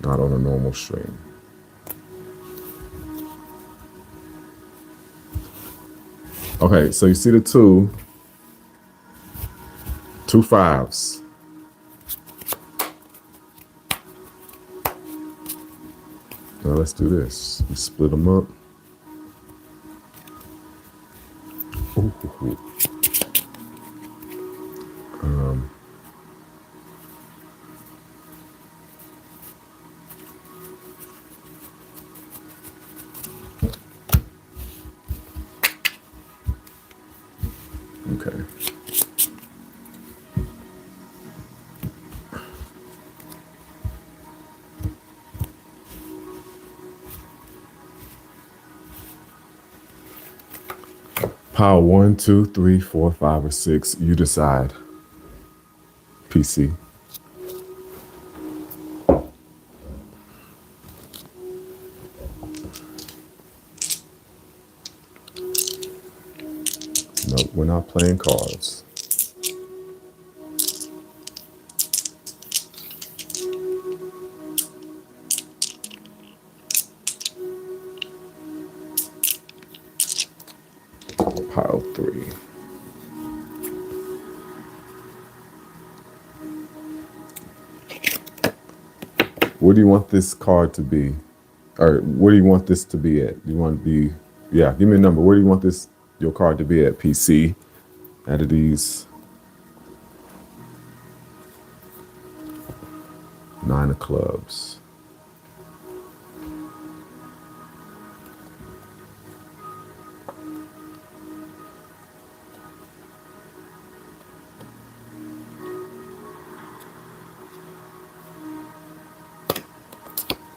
not on a normal stream. Okay, so you see the two fives. Now let's do this. We split them up. Ooh. Okay. Pile 1, 2, 3, 4, 5, or 6. You decide. PC. Nope, we're not playing cards. Pile 3. Where do you want this card to be? Or where do you want this to be at? Do you want to be, yeah, give me a number. Where do you want your card to be at, PC? Out of these 9 of clubs.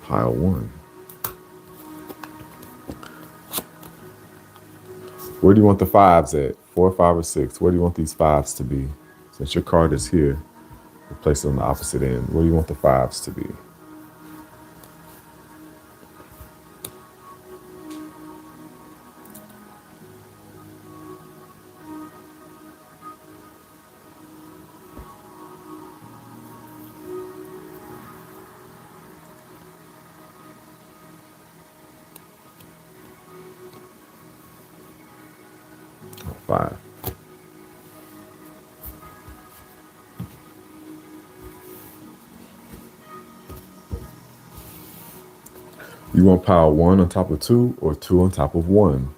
Pile 1. Where do you want the fives at? 4, 5, or 6? Where do you want these fives to be? Since your card is here, we'll place it on the opposite end. Where do you want the fives to be? Five. You want pile 1 on top of 2 or 2 on top of 1?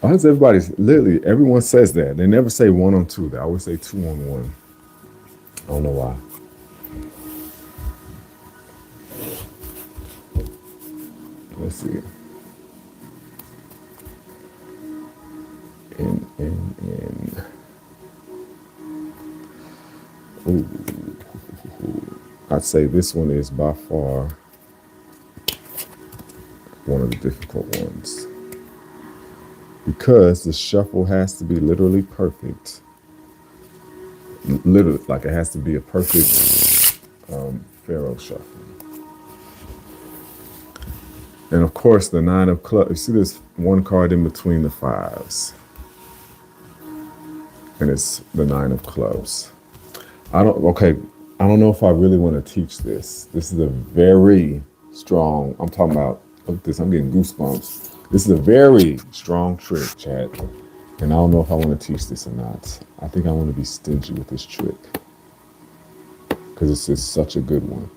Why does literally everyone says that? They never say 1 on 2. They always say 2 on 1. I don't know why. Let's see. In. Ooh. I'd say this one is by far one of the difficult ones. Because the shuffle has to be literally perfect. Literally, like it has to be a perfect Pharaoh shuffle. And of course, the 9 of clubs. You see this one card in between the 5s. And it's the 9 of clubs. I don't know if I really want to teach this. This is a very strong, I'm talking about, look at this, I'm getting goosebumps. This is a very strong trick, chat. And I don't know if I want to teach this or not. I think I want to be stingy with this trick. Because it's just such a good one.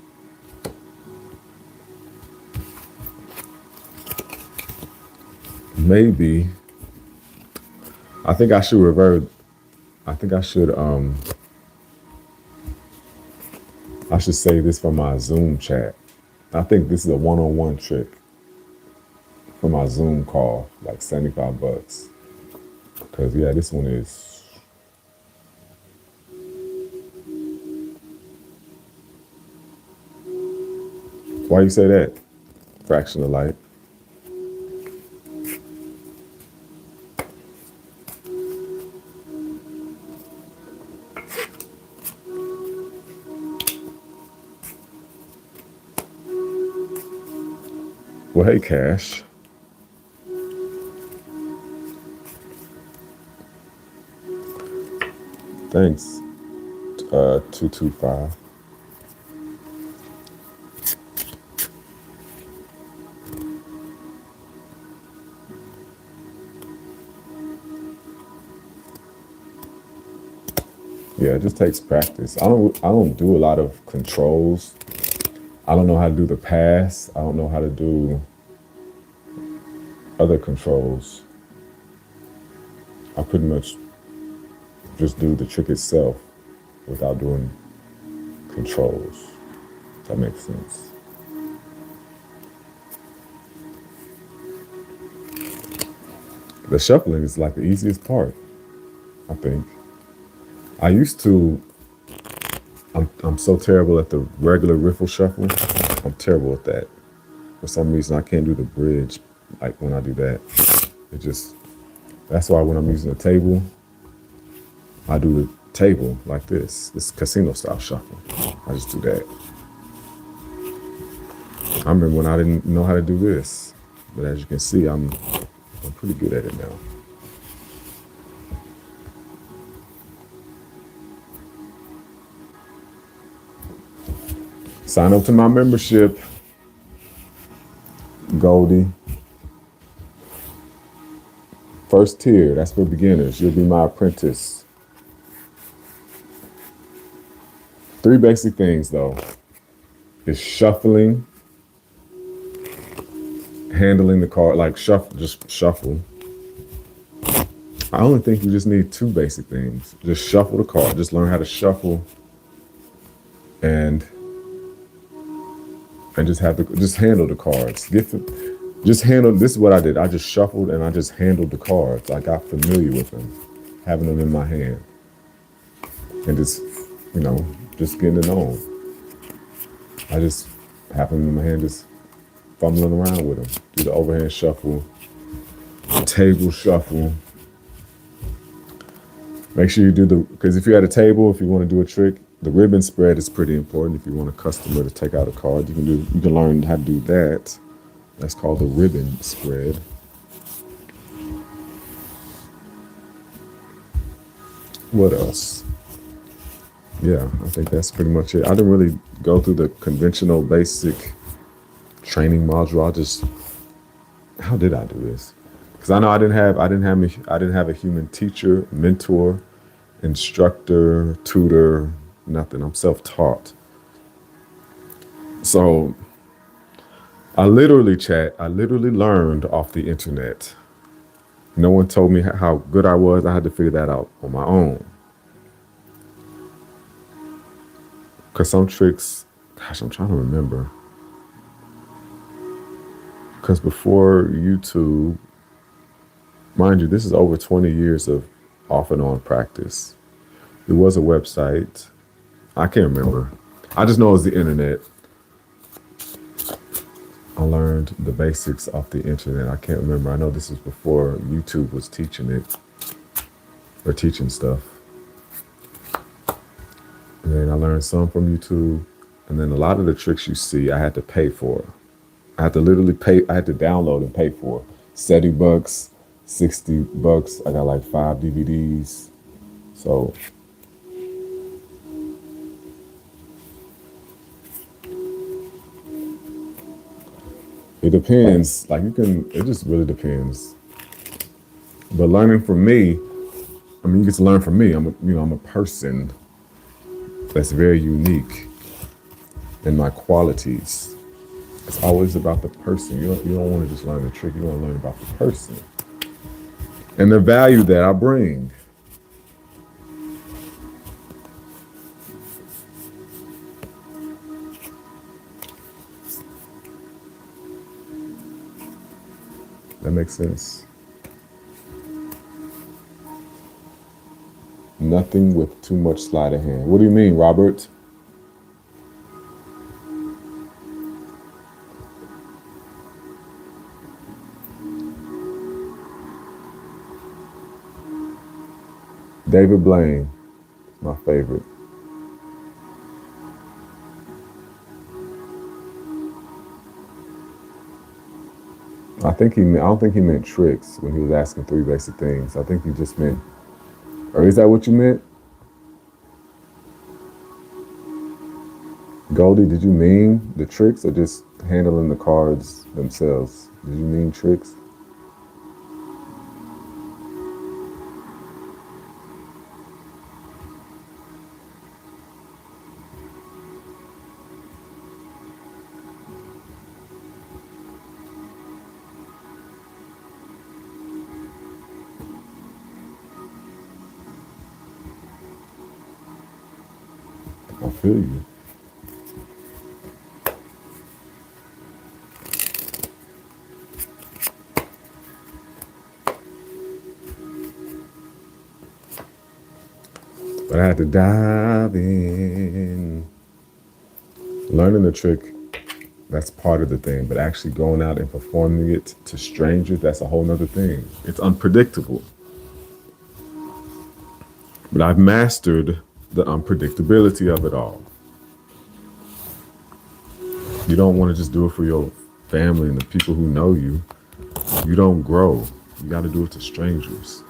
Maybe, I think I should revert, I should say this for my Zoom chat. I think this is a one-on-one trick for my Zoom call, like $75. Because yeah, this one is. Why you say that? Fraction of light. Well, hey, Cash. Thanks, 225. Yeah, it just takes practice. I don't do a lot of controls. I don't know how to do the pass. I don't know how to do other controls. I pretty much just do the trick itself without doing controls. If that makes sense. The shuffling is like the easiest part, I think. I used to, I'm so terrible at the regular riffle shuffle. I'm terrible at that. For some reason, I can't do the bridge like when I do that. That's why when I'm using a table, I do the table like this casino style shuffle. I just do that. I remember when I didn't know how to do this, but as you can see, I'm pretty good at it now. Sign up to my membership, Goldie. First tier, that's for beginners. You'll be my apprentice. 3 basic things though is shuffling, handling the card, like just shuffle. I only think you just need 2 basic things. Just shuffle the card, just learn how to shuffle and just handle the cards. Just handle, this is what I did. I just shuffled and I just handled the cards. I got familiar with them, having them in my hand. And just getting to know them. I just have them in my hand, just fumbling around with them. Do the overhand shuffle, table shuffle. Make sure you do because if you're at a table, if you want to do a trick, the ribbon spread is pretty important. If you want a customer to take out a card, you can learn how to do that. That's called the ribbon spread. What else? Yeah, I think that's pretty much it. I didn't really go through the conventional basic training module. How did I do this? Because I know I didn't have a human teacher, mentor, instructor, tutor, nothing. I'm self-taught. So I literally learned off the internet. No one told me how good I was. I had to figure that out on my own. Because some tricks, gosh, I'm trying to remember. Because before YouTube, mind you, this is over 20 years of off and on practice. There was a website. I can't remember. I just know it was the internet. I learned the basics off the internet. I can't remember. I know this was before YouTube was teaching it or teaching stuff. And then I learned some from YouTube. And then a lot of the tricks you see, I had to pay for. I had to literally pay. I had to download and pay for. $70, $60. I got like 5 DVDs. So it depends. Like you can. It just really depends. But learning from me, I mean, you get to learn from me. I'm a person that's very unique in my qualities. It's always about the person. You don't want to just learn the trick. You want to learn about the person and the value that I bring. That makes sense. Nothing with too much sleight of hand. What do you mean, Robert? David Blaine, my favorite. I don't think he meant tricks when he was asking three basic things. I think he just meant, or is that what you meant? Goldie, did you mean the tricks or just handling the cards themselves? Did you mean tricks? I feel you. But I had to dive in. Learning the trick, that's part of the thing. But actually going out and performing it to strangers, that's a whole nother thing. It's unpredictable. But I've mastered the unpredictability of it all. You don't want to just do it for your family and the people who know you. You don't grow. You got to do it to strangers,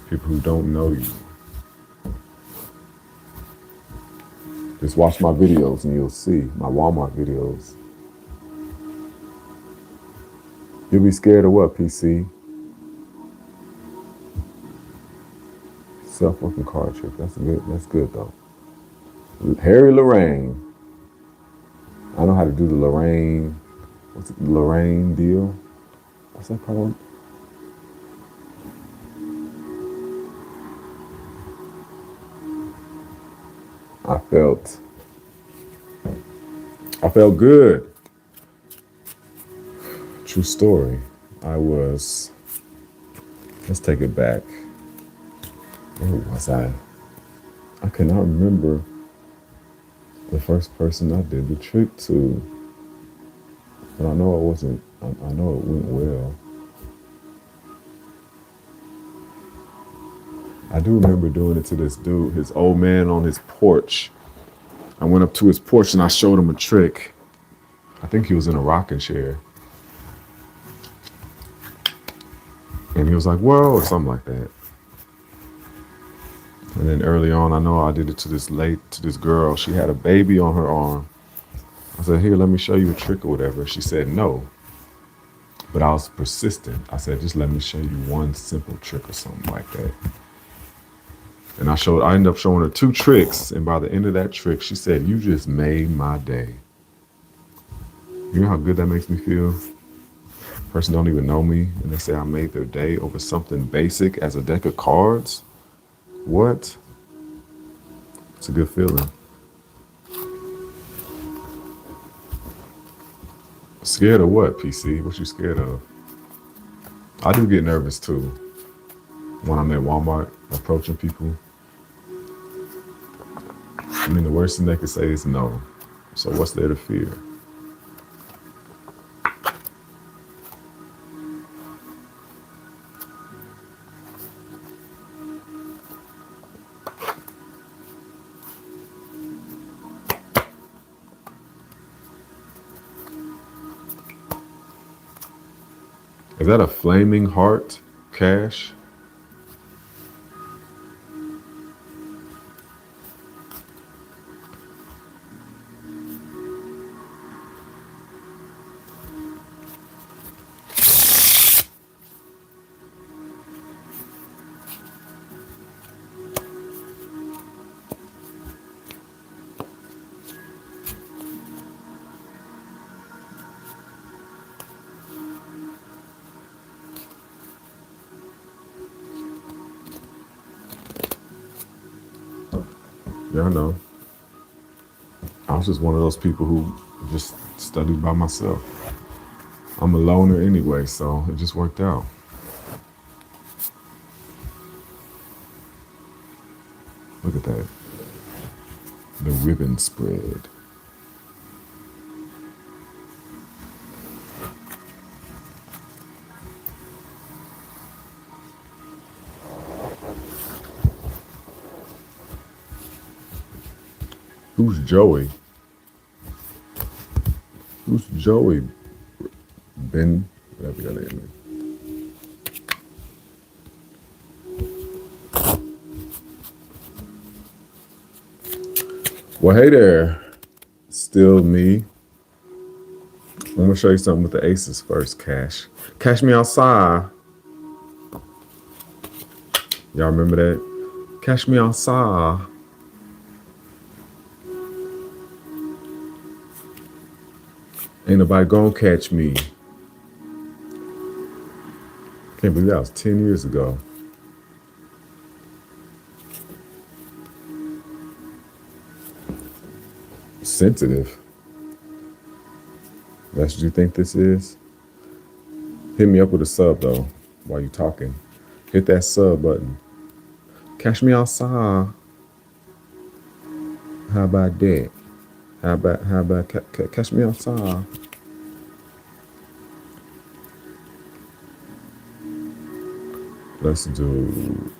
people who don't know you. Just watch my videos and you'll see my Walmart videos. You'll be scared of what, PC? Self-working card trick. That's good. That's good though. Harry Lorraine. I know how to do the Lorraine. What's it? The Lorraine deal? What's that called? I felt good. True story. Let's take it back. Where was I? I cannot remember the first person I did the trick to. But I know it wasn't, I know it went well. I do remember doing it to this dude, his old man on his porch. I went up to his porch and I showed him a trick. I think he was in a rocking chair. And he was like, whoa, or something like that. And then early on, I know I did it to this girl. She had a baby on her arm. I said, here, let me show you a trick or whatever. She said no. But I was persistent. I said, just let me show you one simple trick or something like that. And I ended up showing her 2 tricks. And by the end of that trick, she said, you just made my day. You know how good that makes me feel? Person don't even know me and they say I made their day over something basic as a deck of cards. What? It's a good feeling. Scared of what, PC? What you scared of? I do get nervous too when I'm at Walmart approaching people. I mean, the worst thing they could say is no. So what's there to fear? Is that a flaming heart cash? Yeah, I know. I was just one of those people who just studied by myself. I'm a loner anyway, so it just worked out. Look at that. The ribbon spread. Who's Joey? Who's Joey? Ben, whatever your name is. Well, hey there. Still me. I'm gonna show you something with the aces first, Cash. Cash me outside. Y'all remember that? Cash me outside. Ain't nobody gonna catch me. Can't believe that was 10 years ago. Sensitive. That's what you think this is? Hit me up with a sub though while you talking. Hit that sub button. Catch me outside. How about that? How about catch me outside? Let's do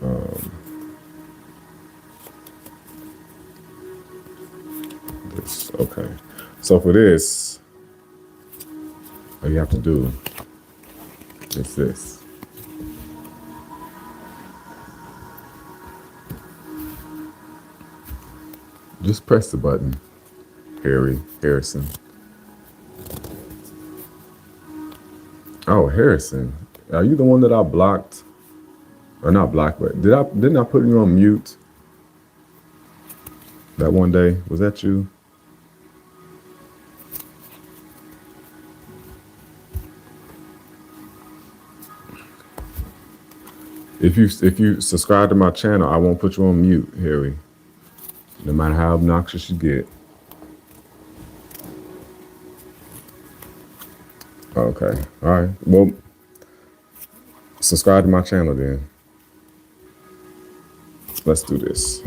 this. Okay. So for this, all you have to do is this. Just press the button, Harrison. Oh, Harrison. Are you the one that I blocked? Or not blocked, but didn't I put you on mute that one day? Was that you? If you subscribe to my channel, I won't put you on mute, Harry. No matter how obnoxious you get. Okay. All right. Well, subscribe to my channel then. Let's do this.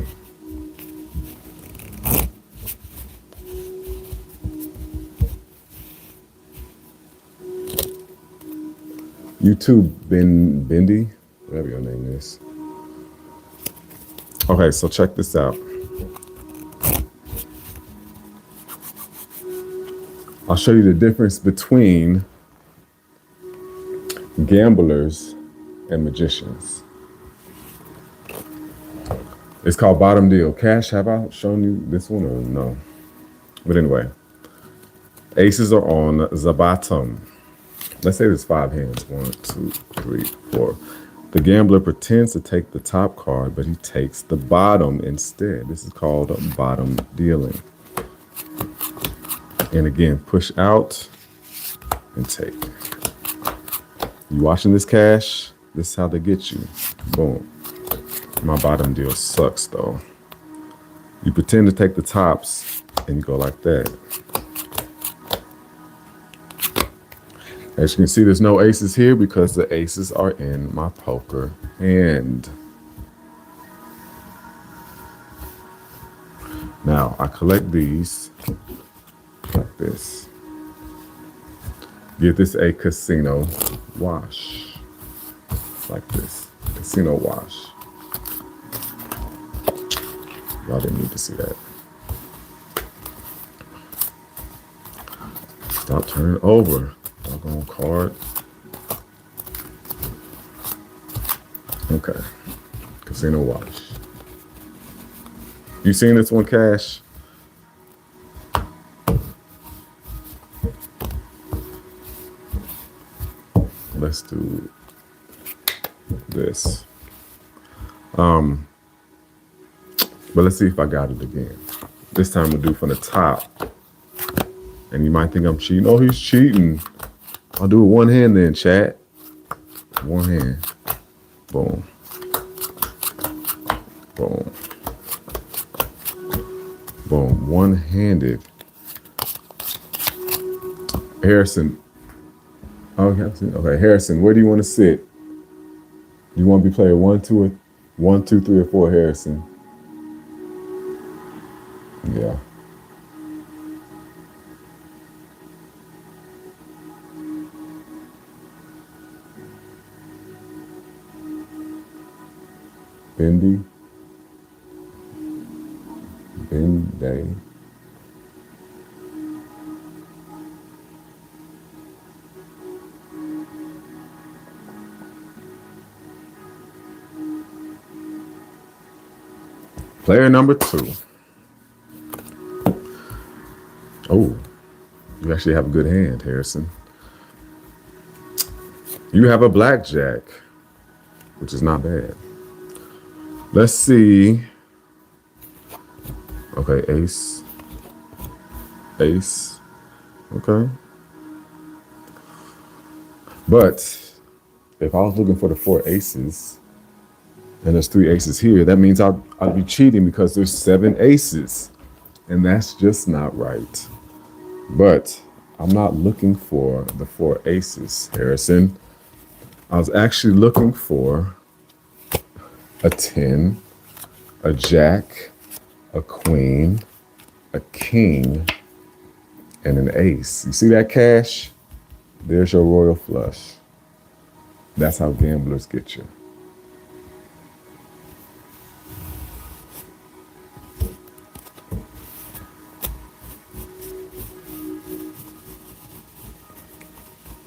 YouTube Bendy, whatever your name is. Okay, so check this out. I'll show you the difference between gamblers and magicians. It's called bottom deal. Cash, have I shown you this one or no? But anyway, aces are on the bottom. Let's say there's 5 hands. 1, 2, 3, 4. The gambler pretends to take the top card, but he takes the bottom instead. This is called bottom dealing. And again, push out and take. You watching this, Cash? This is how they get you. Boom. My bottom deal sucks though. You pretend to take the tops and you go like that. As you can see, there's no aces here because the aces are in my poker hand. Now I collect these like this. Give this a casino wash. Like this. Casino wash. Y'all didn't need to see that. Stop turning over. Doggone card. Okay. Casino Watch. You seen this one, Cash? Let's do this. But let's see if I got it again. This time we'll do from the top. And you might think I'm cheating. Oh, he's cheating. I'll do it one hand then, chat. One hand. Boom. Boom. Boom. One-handed. Harrison. Okay, Harrison, where do you want to sit? Do you want to be player 1, 2, 3, or 4, Harrison? Yeah. Bendy. Benday. Player number 2. Oh, you actually have a good hand, Harrison. You have a blackjack, which is not bad. Let's see. Okay, ace. Ace. Okay. But if I was looking for the 4 aces, and there's 3 aces here, that means I'd be cheating because there's 7 aces. And that's just not right. But I'm not looking for the 4 aces, Harrison. I was actually looking for a 10, a jack, a queen, a king, and an ace. You see that, Cash? There's your royal flush. That's how gamblers get you.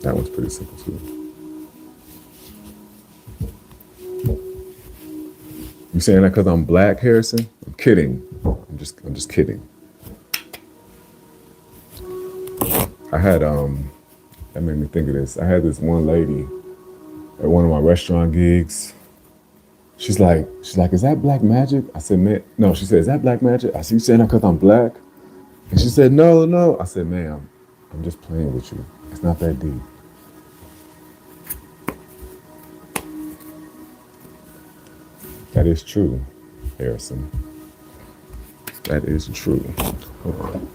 That one's pretty simple too. You saying that because I'm black, Harrison? I'm kidding. I'm just kidding. I had that made me think of this. I had this one lady at one of my restaurant gigs. She's like, is that black magic? I said, man, no. She said, is that black magic? I said, you saying that because I'm black? And she said, no. I said, ma'am, I'm just playing with you. It's not that deep. That is true, Harrison. That is true. Hold on.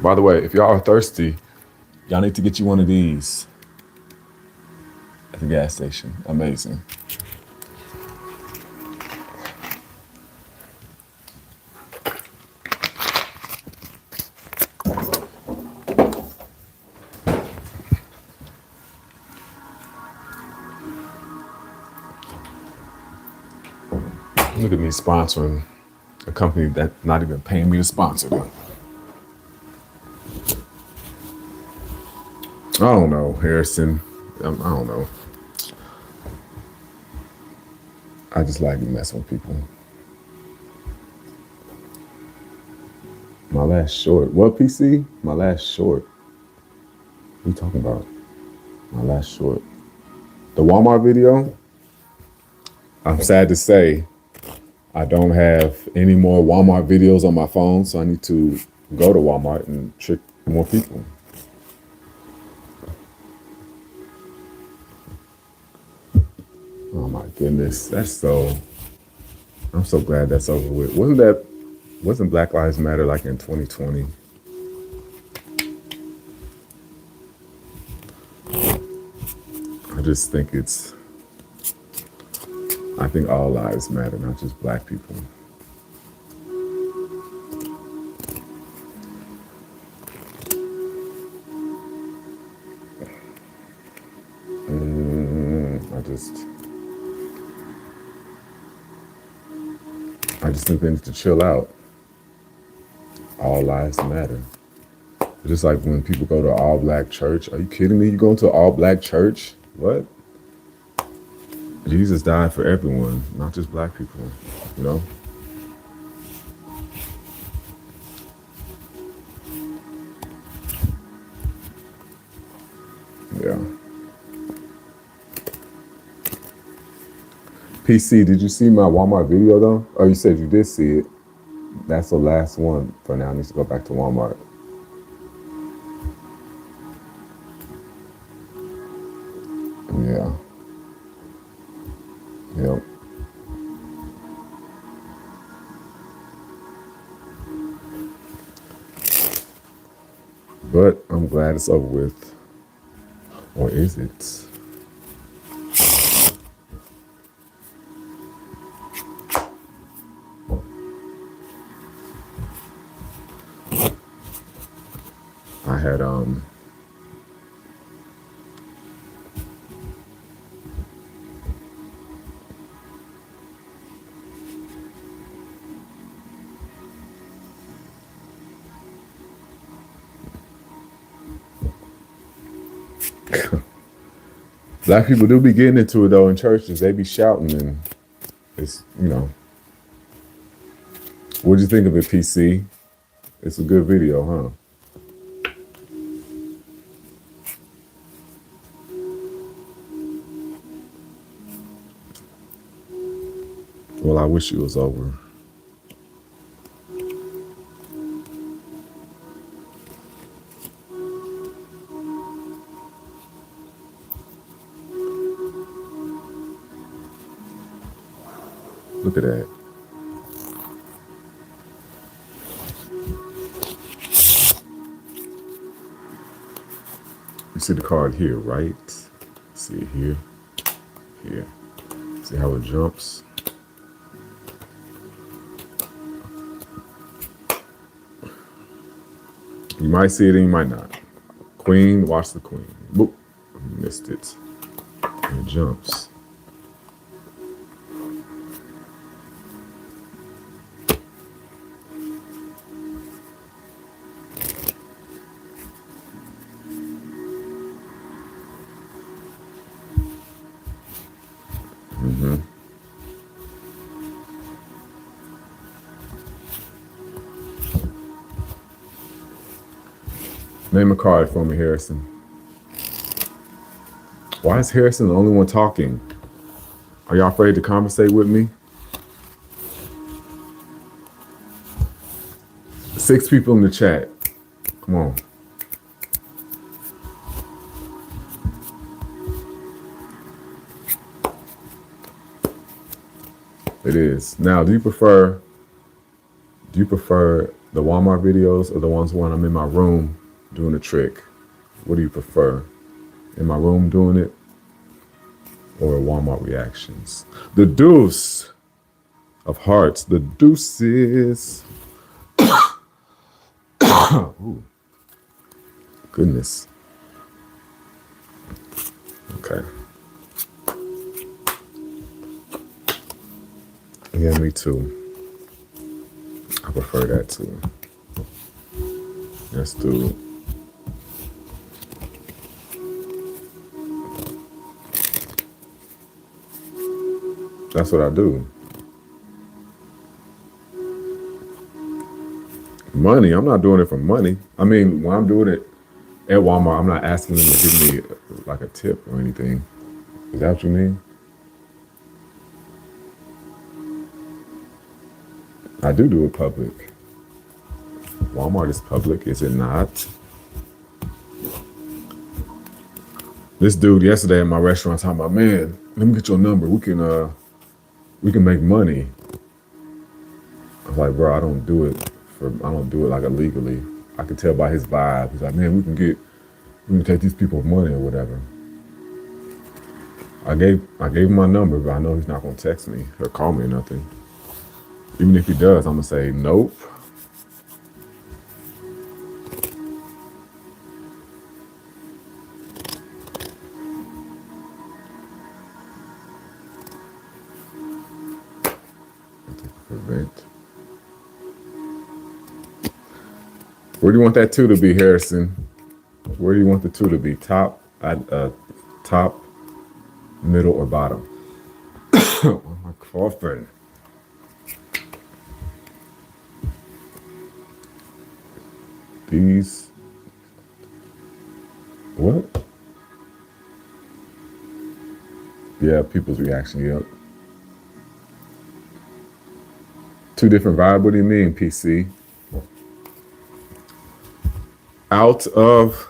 By the way, if y'all are thirsty, y'all need to get you one of these at the gas station. Amazing. Look at me sponsoring a company that's not even paying me to sponsor them. I don't know, Harrison. I don't know. I just like messing with people. My last short. What, PC? My last short. What are you talking about? My last short. The Walmart video? I'm sad to say I don't have any more Walmart videos on my phone, so I need to go to Walmart and trick more people. Oh my goodness, I'm so glad that's over with. Wasn't Black Lives Matter like in 2020? I just think I think all lives matter, not just black people. I just think they need to chill out. All lives matter. Just like when people go to all black church. Are you kidding me? You going to an all black church? What? Jesus died for everyone, not just black people, you know? Yeah. PC, did you see my Walmart video though? Oh, you said you did see it. That's the last one for now. I need to go back to Walmart. Yeah. Yep. But I'm glad it's over with. Or is it? I had black people do be getting into it though in churches. They be shouting and it's, you know. What'd you think of it, PC? It's a good video, huh? Well, I wish it was over. Look at that. You see the card here, right? See it here, here. See how it jumps? You might see it and you might not. Queen, watch the queen. Boop, missed it. And it jumps. Name a card for me, Harrison. Why is Harrison the only one talking? Are y'all afraid to conversate with me? 6 people in the chat. Come on. It is. Now, do you prefer the Walmart videos or the ones when I'm in my room doing a trick? What do you prefer? In my room doing it or Walmart reactions? The deuce of hearts. The deuces. Ooh. Goodness. Okay. Yeah, me too. I prefer that too. Let's do it. That's what I do. Money, I'm not doing it for money. I mean, when I'm doing it at Walmart, I'm not asking them to give me like a tip or anything. Is that what you mean? I do it public. Walmart is public, is it not? This dude yesterday at my restaurant talking about, man, let me get your number. We can make money. I was like, bro, I don't do it like illegally. I could tell by his vibe. He's like, man, we can take these people's money or whatever. I gave him my number, but I know he's not gonna text me or call me or nothing. Even if he does, I'm gonna say nope. event. Where do you want that 2 to be, Harrison? Where do you want the 2 to be? Top, top, middle, or bottom? Oh, my coughing. These. What? Yeah, people's reaction. Yep. 2 different vibe. What do you mean, PC? Out of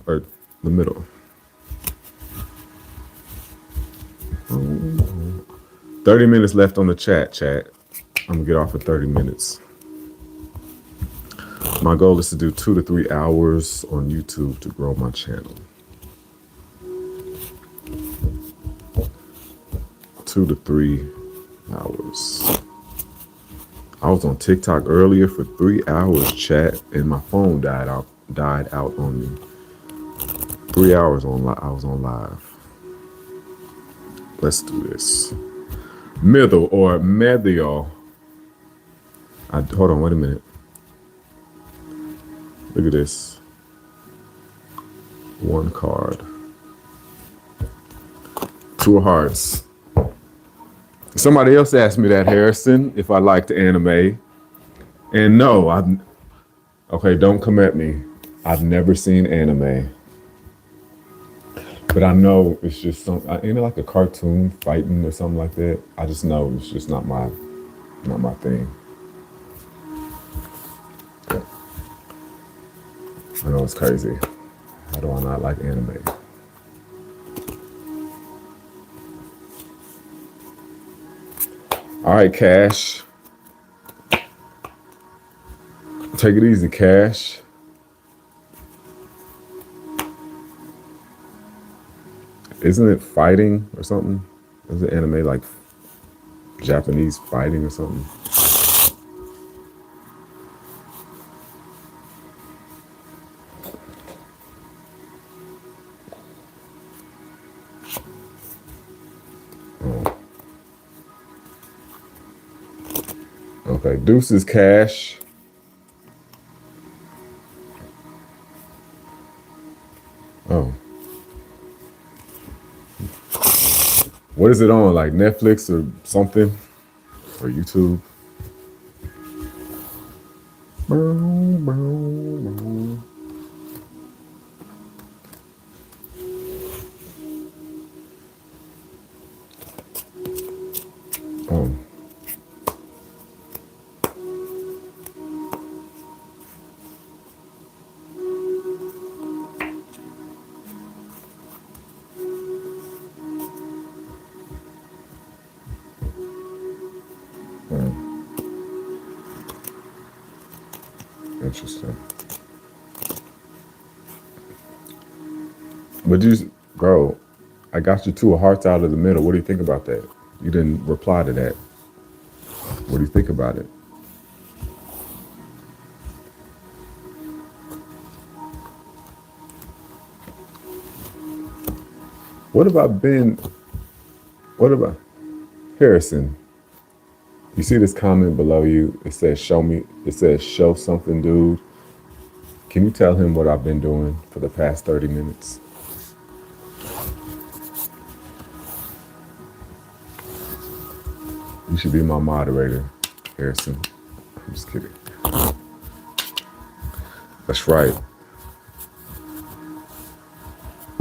or the middle. 30 minutes left on the chat. I'm gonna get off for 30 minutes. My goal is to do 2 to 3 hours on YouTube to grow my channel. 2 to 3 hours. I was on TikTok earlier for 3 hours, chat, and my phone died out on me. 3 hours I was on live. Let's do this. Middle or medio. Hold on, wait a minute. Look at this. 1 card. 2 of hearts. Somebody else asked me that, Harrison, if I liked anime. And no, okay, don't come at me. I've never seen anime. But I know it's just ain't it like a cartoon fighting or something like that? I just know it's just not my thing. I know it's crazy. How do I not like anime? All right, Cash. Take it easy, Cash. Isn't it fighting or something? Is it anime like Japanese fighting or something? Oh. Okay, deuces, Cash. Oh. What is it on? Like Netflix or something? Or YouTube? Oh. Interesting. But bro, I got you 2 of hearts out of the middle. What do you think about that? You didn't reply to that. What do you think about it? What about Harrison? You see this comment below you? It says, show something, dude. Can you tell him what I've been doing for the past 30 minutes? You should be my moderator, Harrison. I'm just kidding. That's right.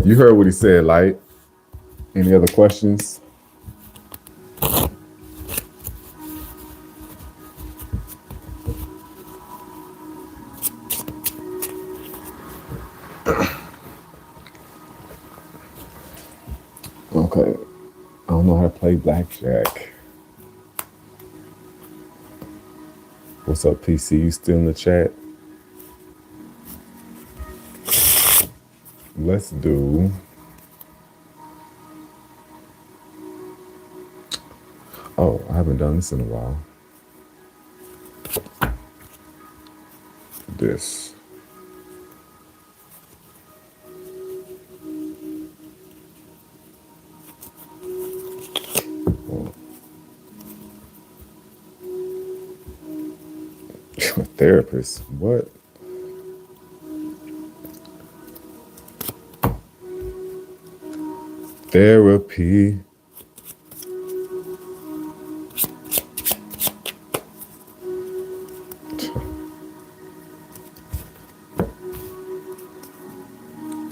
You heard what he said, Light. Any other questions? Okay. I don't know how to play blackjack. What's up, PC? You still in the chat? Let's do... Oh, I haven't done this in a while. This. A therapist? What? Therapy.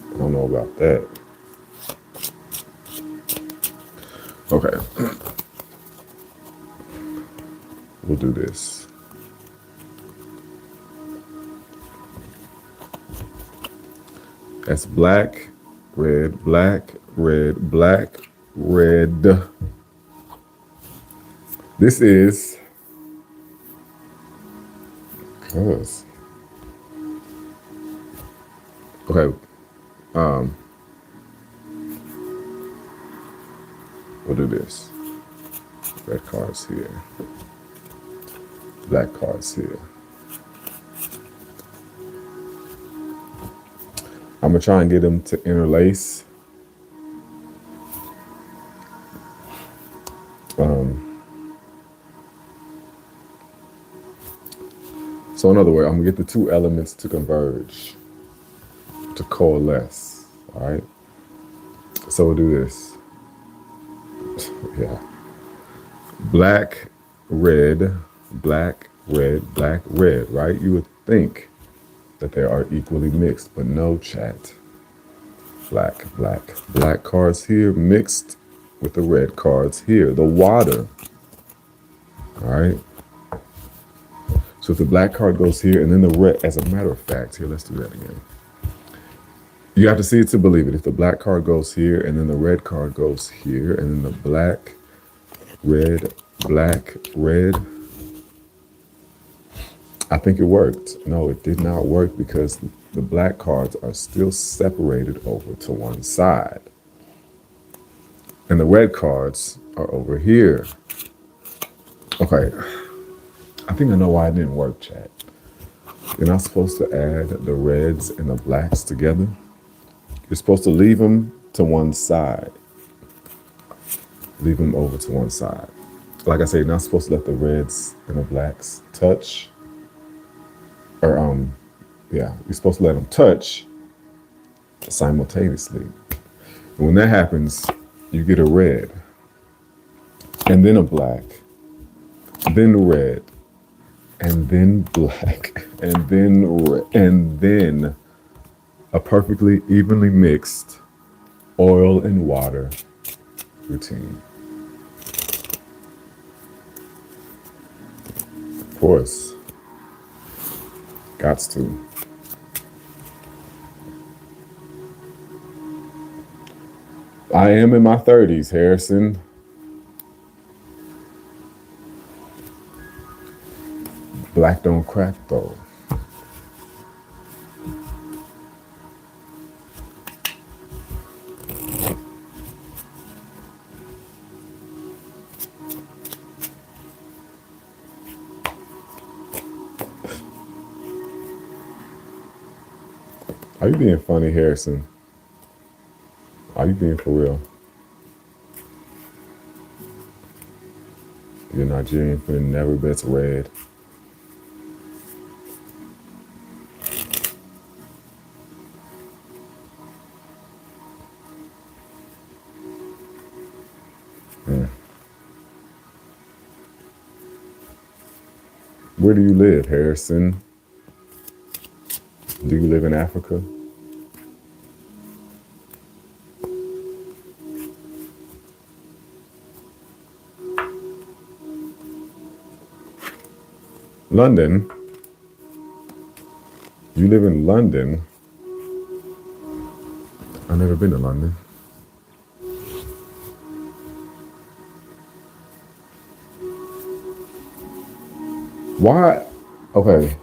I don't know about that. Okay. We'll do this. That's black, red, black, red, black, red. This is cuz. Okay. We'll do this. Red cards here. Black cards here. I'm gonna try and get them to interlace. So in other words, I'm gonna get the two elements to converge, to coalesce, all right? So we'll do this. Yeah. Black, red, black, red, black, red, right? You would think that they are equally mixed, but no, chat. Black, black, black cards here mixed with the red cards here. The water, all right? So if the black card goes here and then the red, as a matter of fact, here, let's do that again. You have to see it to believe it. If the black card goes here and then the red card goes here and then the black, red, black, red, I think it worked. No, it did not work because the black cards are still separated over to one side. And the red cards are over here. Okay. I think I know why it didn't work, chat. You're not supposed to add the reds and the blacks together. You're supposed to leave them to one side. Leave them over to one side. Like I say, you're not supposed to let the reds and the blacks touch. Or, yeah, you're supposed to let them touch simultaneously. And when that happens, you get a red, and then a black, then red, and then black, and then red, and then a perfectly evenly mixed oil and water routine. Of course. Gots to. I am in my 30s, Harrison. Black don't crack though. Are you being funny, Harrison? Are you being for real? You're Nigerian for the never bets red. Where do you live, Harrison? Do you live in Africa? London? You live in London? I've never been to London. Why? Okay.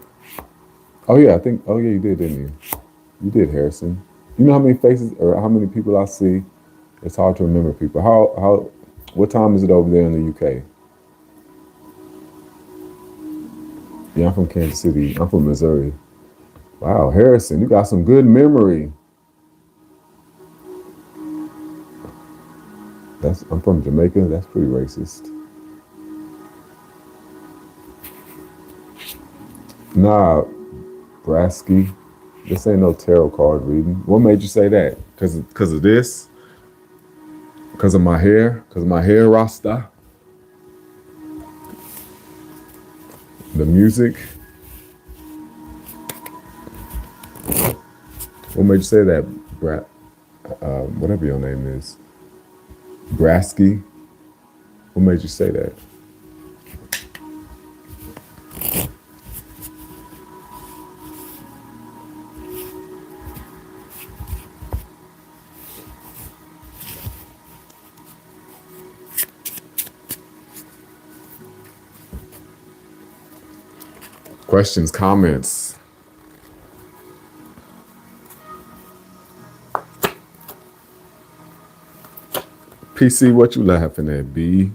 Oh yeah, oh yeah, you did, didn't you? You did, Harrison. You know how many faces or how many people I see? It's hard to remember people. What time is it over there in the UK? Yeah, I'm from Kansas City. I'm from Missouri. Wow, Harrison, you got some good memory. I'm from Jamaica. That's pretty racist. Nah, Brasky. This ain't no tarot card reading. What made you say that? Cause of this? Cause of my hair? Cause of my hair rasta? The music? What made you say that, whatever your name is? Brasky? What made you say that? Questions, comments? PC, what you laughing at, B?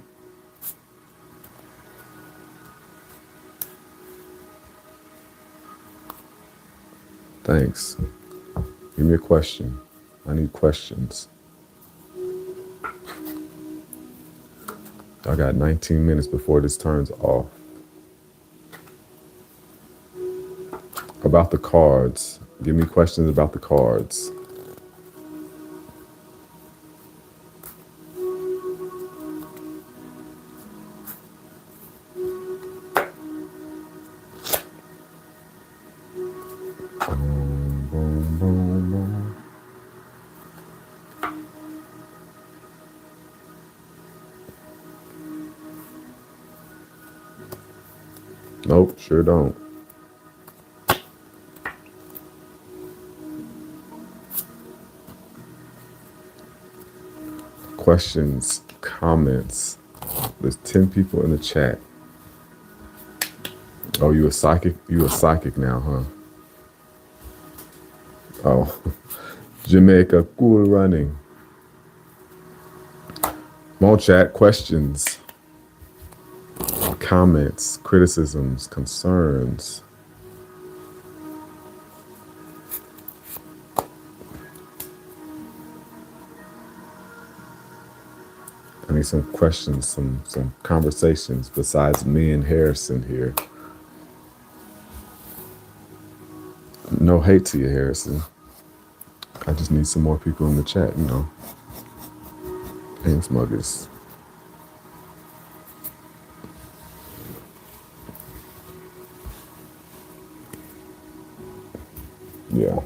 Thanks. Give me a question. I need questions. I got 19 minutes before this turns off. About the cards. Give me questions about the cards. Boom, boom, boom, boom. Nope, sure don't. Questions, comments. There's 10 people in the chat. Oh, you a psychic? You a psychic now, huh? Oh, Jamaica, cool running. More chat, questions, comments, criticisms, concerns. I need some questions, some conversations besides me and Harrison here. No hate to you, Harrison. I just need some more people in the chat, you know. And Smuggers. Yeah.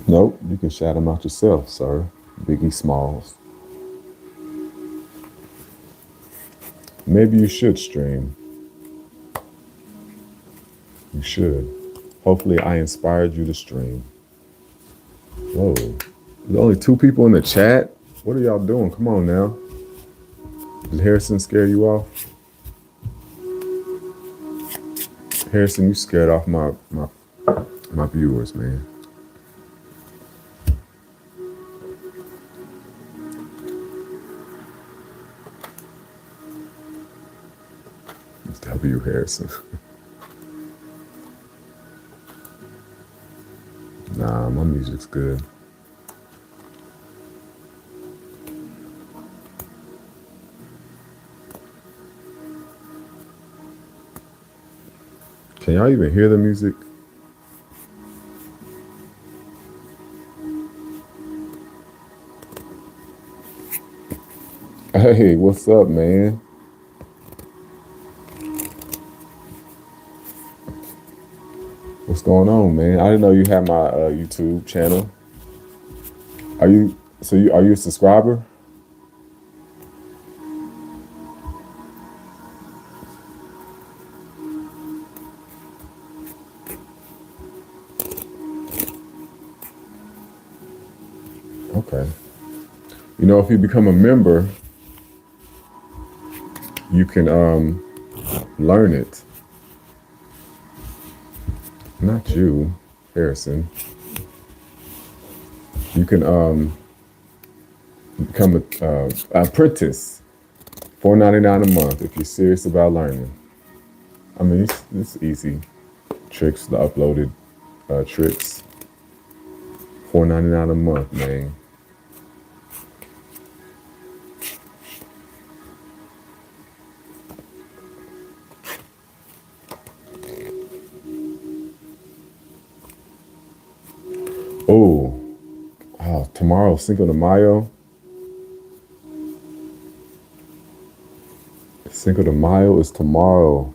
Nope, you can shout them out yourself, sir. Biggie Smalls. Maybe you should stream. You should. Hopefully I inspired you to stream. Whoa. There's only 2 people in the chat? What are y'all doing? Come on now. Did Harrison scare you off? Harrison, you scared off my viewers, man. It's W. Harrison. Nah, my music's good. Can y'all even hear the music? Hey, what's up, man? What's going on, man? I didn't know you had my YouTube channel. Are you a subscriber? Okay. You know, if you become a member, you can learn it. Not you, Harrison. You can become a apprentice, $4.99 a month if you're serious about learning. I mean, it's easy. tricks, the uploaded tricks. $4.99 a month, man. Oh, tomorrow, Cinco de Mayo. Cinco de Mayo is tomorrow.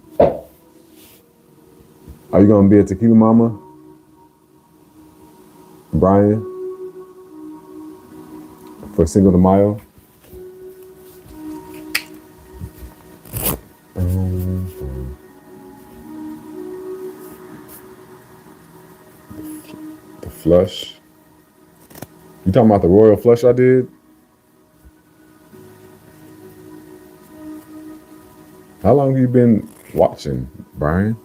Are you gonna be at Tequila Mama, Brian, for Cinco de Mayo? The flush. You talking about the royal flush I did? How long have you been watching, Brian?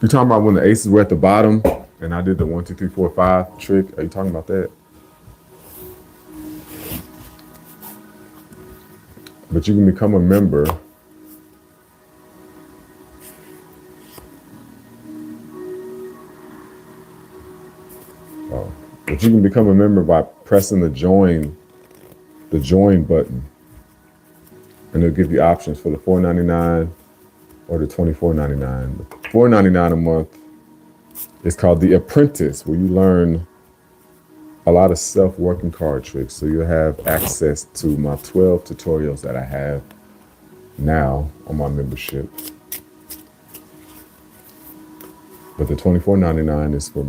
You talking about when the aces were at the bottom and I did the 1, 2, 3, 4, 5 trick? Are you talking about that? But you can become a member. But you can become a member by pressing the join button. And it'll give you options for the $4.99 or the $24.99. The $4.99 a month is called the Apprentice, where you learn a lot of self-working card tricks. So you'll have access to my 12 tutorials that I have now on my membership. But the $24.99 is for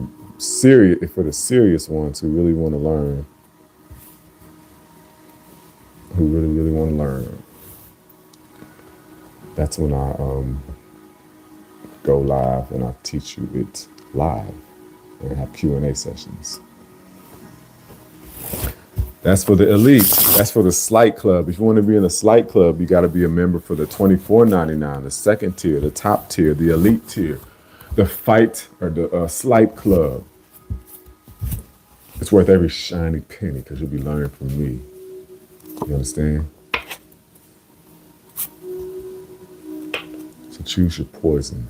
the serious ones who really want to learn. Who really want to learn. That's when I go live and I teach you it live and have Q&A sessions. That's for the elite. That's for the slight club. If you want to be in a slight club, you got to be a member for the $24.99, the second tier, the top tier, the elite tier, the fight or the slight club. It's worth every shiny penny because you'll be learning from me. You understand? So choose your poison.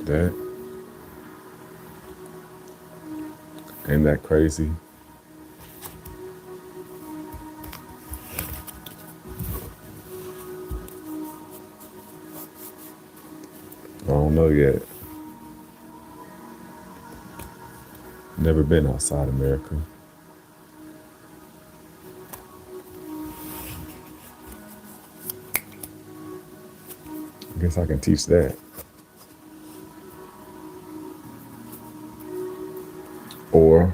That ain't that crazy? I don't know yet. Never been outside America. I guess I can teach that. Or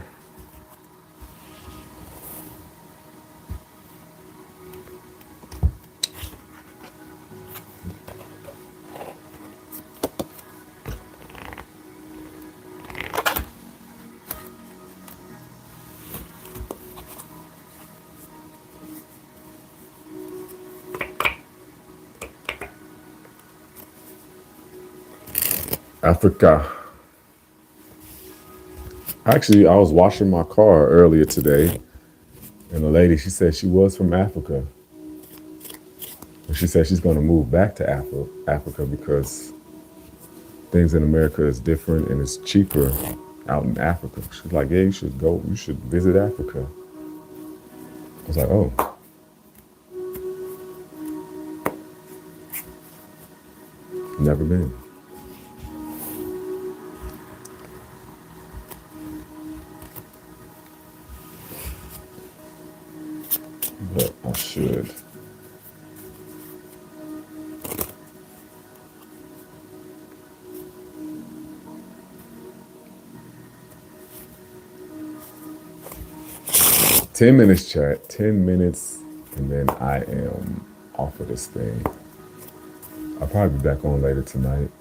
Africa. Actually, I was washing my car earlier today, and the lady, she said she was from Africa. And she said she's going to move back to Africa because things in America is different and it's cheaper out in Africa. She's like, yeah, you should visit Africa. I was like, oh. Never been. should. Ten minutes, chat. 10 minutes, and then I am off of this thing. I'll probably be back on later tonight.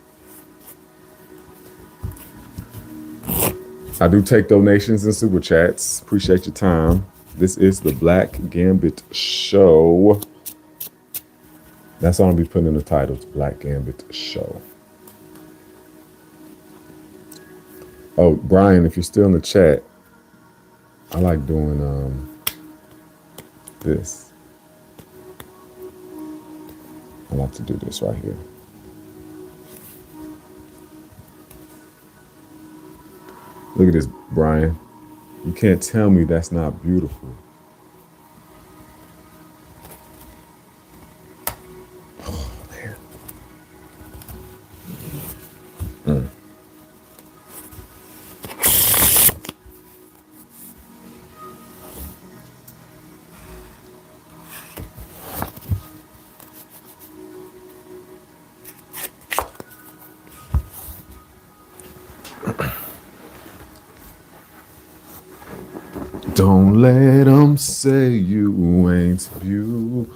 I do take donations and super chats. Appreciate your time. This is the Black Gambit Show. That's what I'll be putting in the title, Black Gambit Show. Oh, Brian, if you're still in the chat, I like doing this. I like to do this right here. Look at this, Brian. You can't tell me that's not beautiful. Oh, man. Don't let them say you ain't beautiful.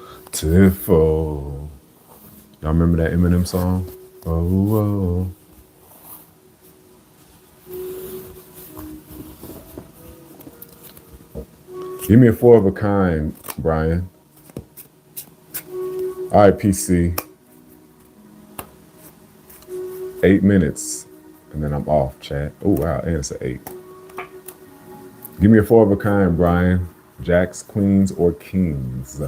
Y'all remember that Eminem song? Oh, give me a 4 of a kind, Brian. All right, PC. 8 minutes, and then I'm off, chat. Oh, wow, and it's an 8. Give me a 4 of a kind, Brian. Jacks, queens, or kings.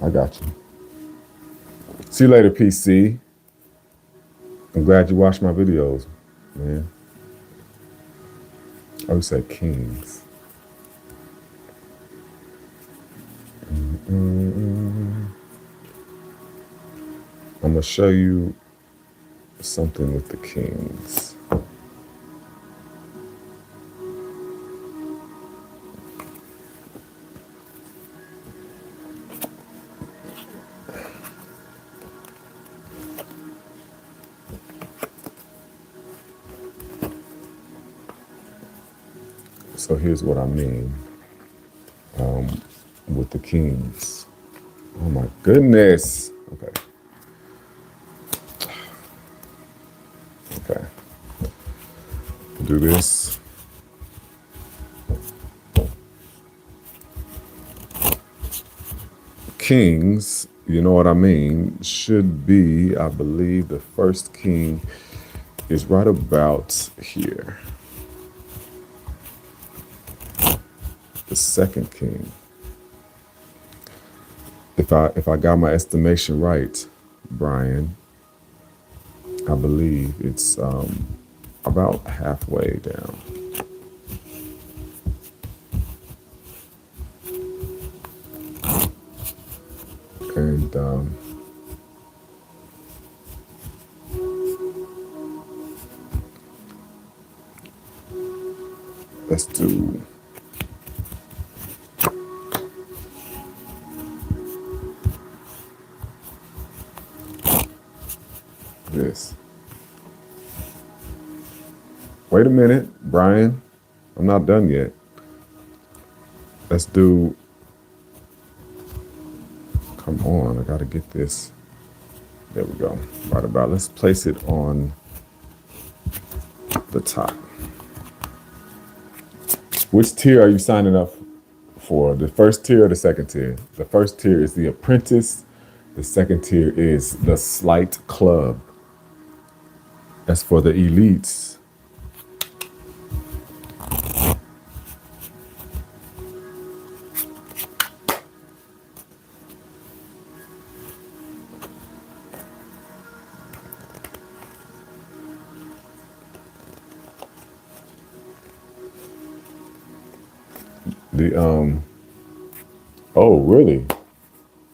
I got you. See you later, PC. I'm glad you watched my videos, man. I would say kings. I'm gonna show you something with the kings. So here's what I mean with the kings. Oh my goodness. Okay. Okay. Do this. Kings, you know what I mean, should be, I believe the first king is right about here. The second king. If I got my estimation right, Brian, I believe it's about halfway down. And let's do this. Wait a minute, Brian. I'm not done yet. Let's do, come on, I gotta get this. There we go. Right about, let's place it on the top. Which tier are you signing up for? The first tier or the second tier? The first tier is the Apprentice. The second tier is the Slight Club. That's for the elites. The oh, really?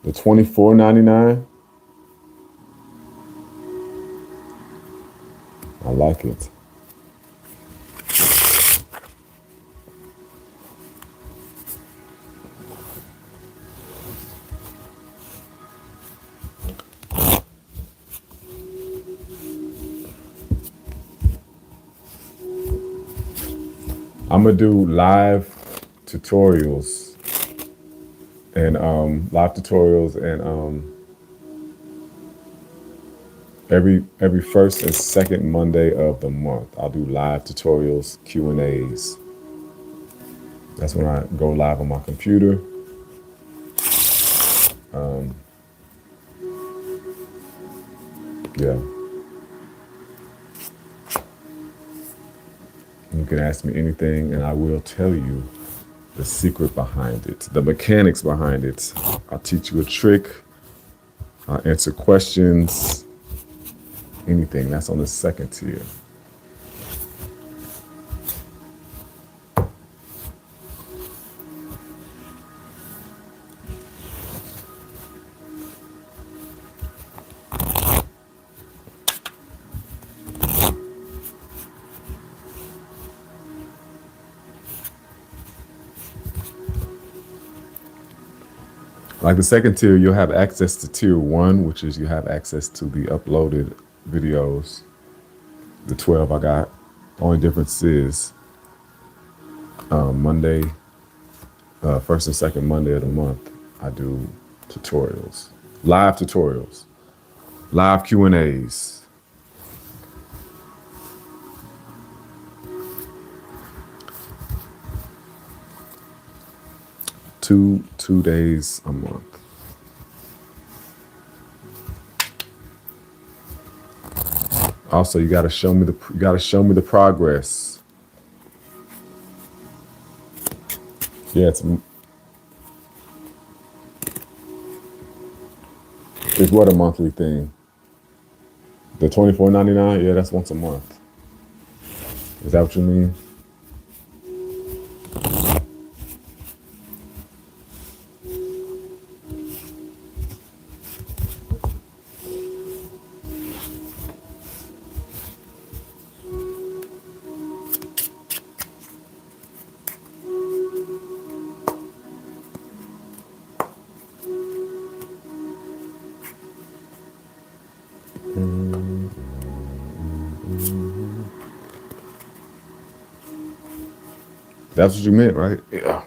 The $24.99. I like it. I'm gonna do live tutorials and every first and second Monday of the month. I'll do live tutorials, Q&As. That's when I go live on my computer. Yeah. You can ask me anything and I will tell you the secret behind it, the mechanics behind it. I'll teach you a trick. I'll answer questions, anything. That's on the second tier. Like the second tier, you'll have access to tier 1, which is you have access to the uploaded videos. The 12 I got. Only difference is Monday, first and second Monday of the month, I do tutorials, live Q&As. Two days a month. Also, you gotta show me the progress. Yeah, it's what a monthly thing. The $24.99, yeah, that's once a month. Is that what you mean? That's what you meant, right? Yeah.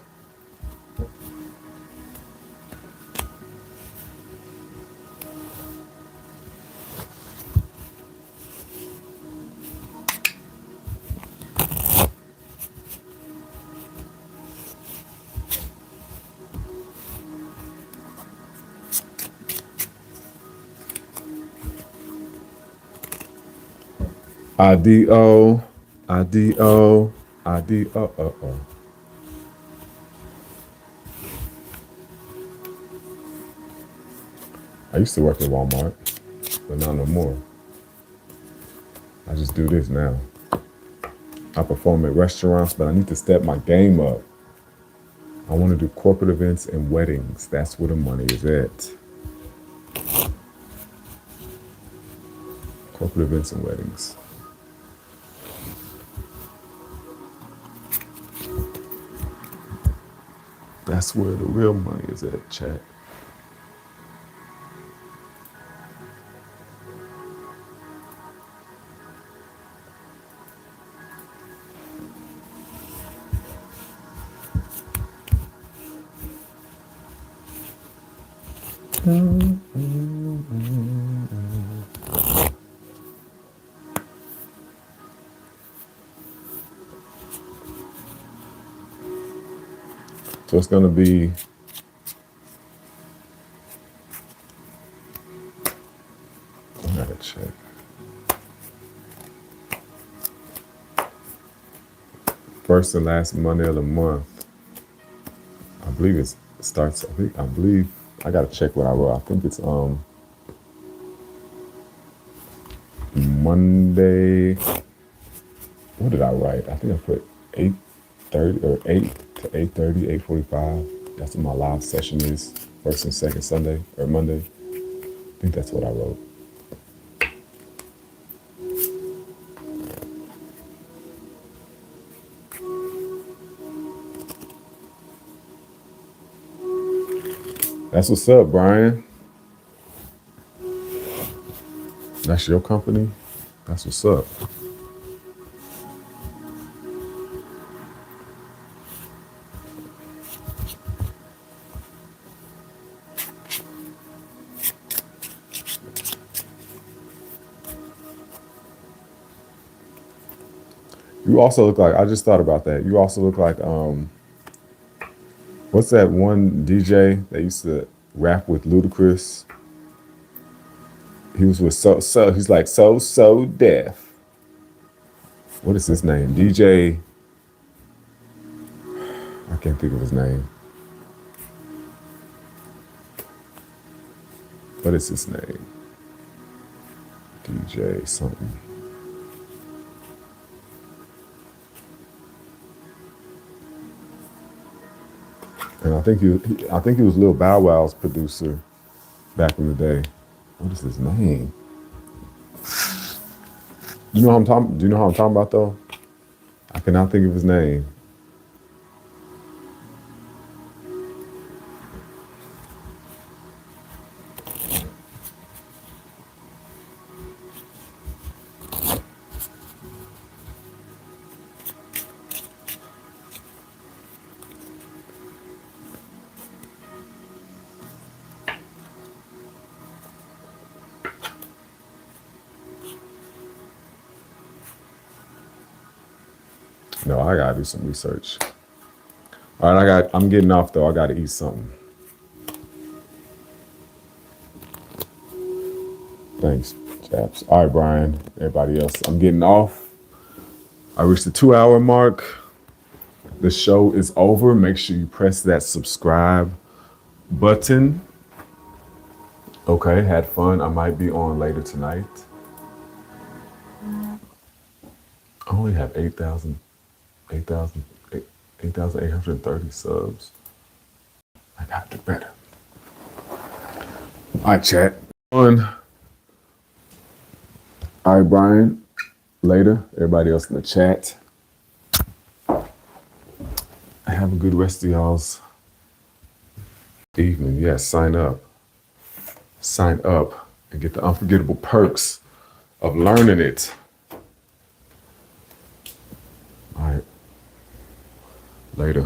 IDO. I used to work at Walmart, but not no more. I just do this now. I perform at restaurants, but I need to step my game up. I want to do corporate events and weddings. That's where the money is at. Corporate events and weddings. That's where the real money is at, chat. So it's going to be I gotta check. First and last Monday of the month. I believe it starts. I believe I gotta check what I wrote. I think it's Monday. What did I write? I think I put 8:30 or 8 to 8:30, 8:45. That's what my live session is. first and second Sunday or Monday. I think that's what I wrote. That's what's up, Brian. That's your company. That's what's up. You also look like, I just thought about that. You also look like, what's that one DJ that used to rap with Ludacris? He was with he's like so deaf. What is his name? DJ, I can't think of his name. What is his name? DJ something. And I think he was Lil Bow Wow's producer back in the day. What is his name? You know how I'm talking? Do you know how I'm talking about though? I cannot think of his name. No, I gotta do some research. All right, I'm getting off though. I gotta eat something. Thanks, chaps. All right, Brian, everybody else. I'm getting off. I reached the 2-hour mark. The show is over. Make sure you press that subscribe button. Okay, had fun. I might be on later tonight. I only have 8,830 subs. I gotta do better. All right, chat. Fun. All right, Brian. Later. Everybody else in the chat. Have a good rest of y'all's evening. Yes, sign up. Sign up and get the unforgettable perks of learning it. All right. Later.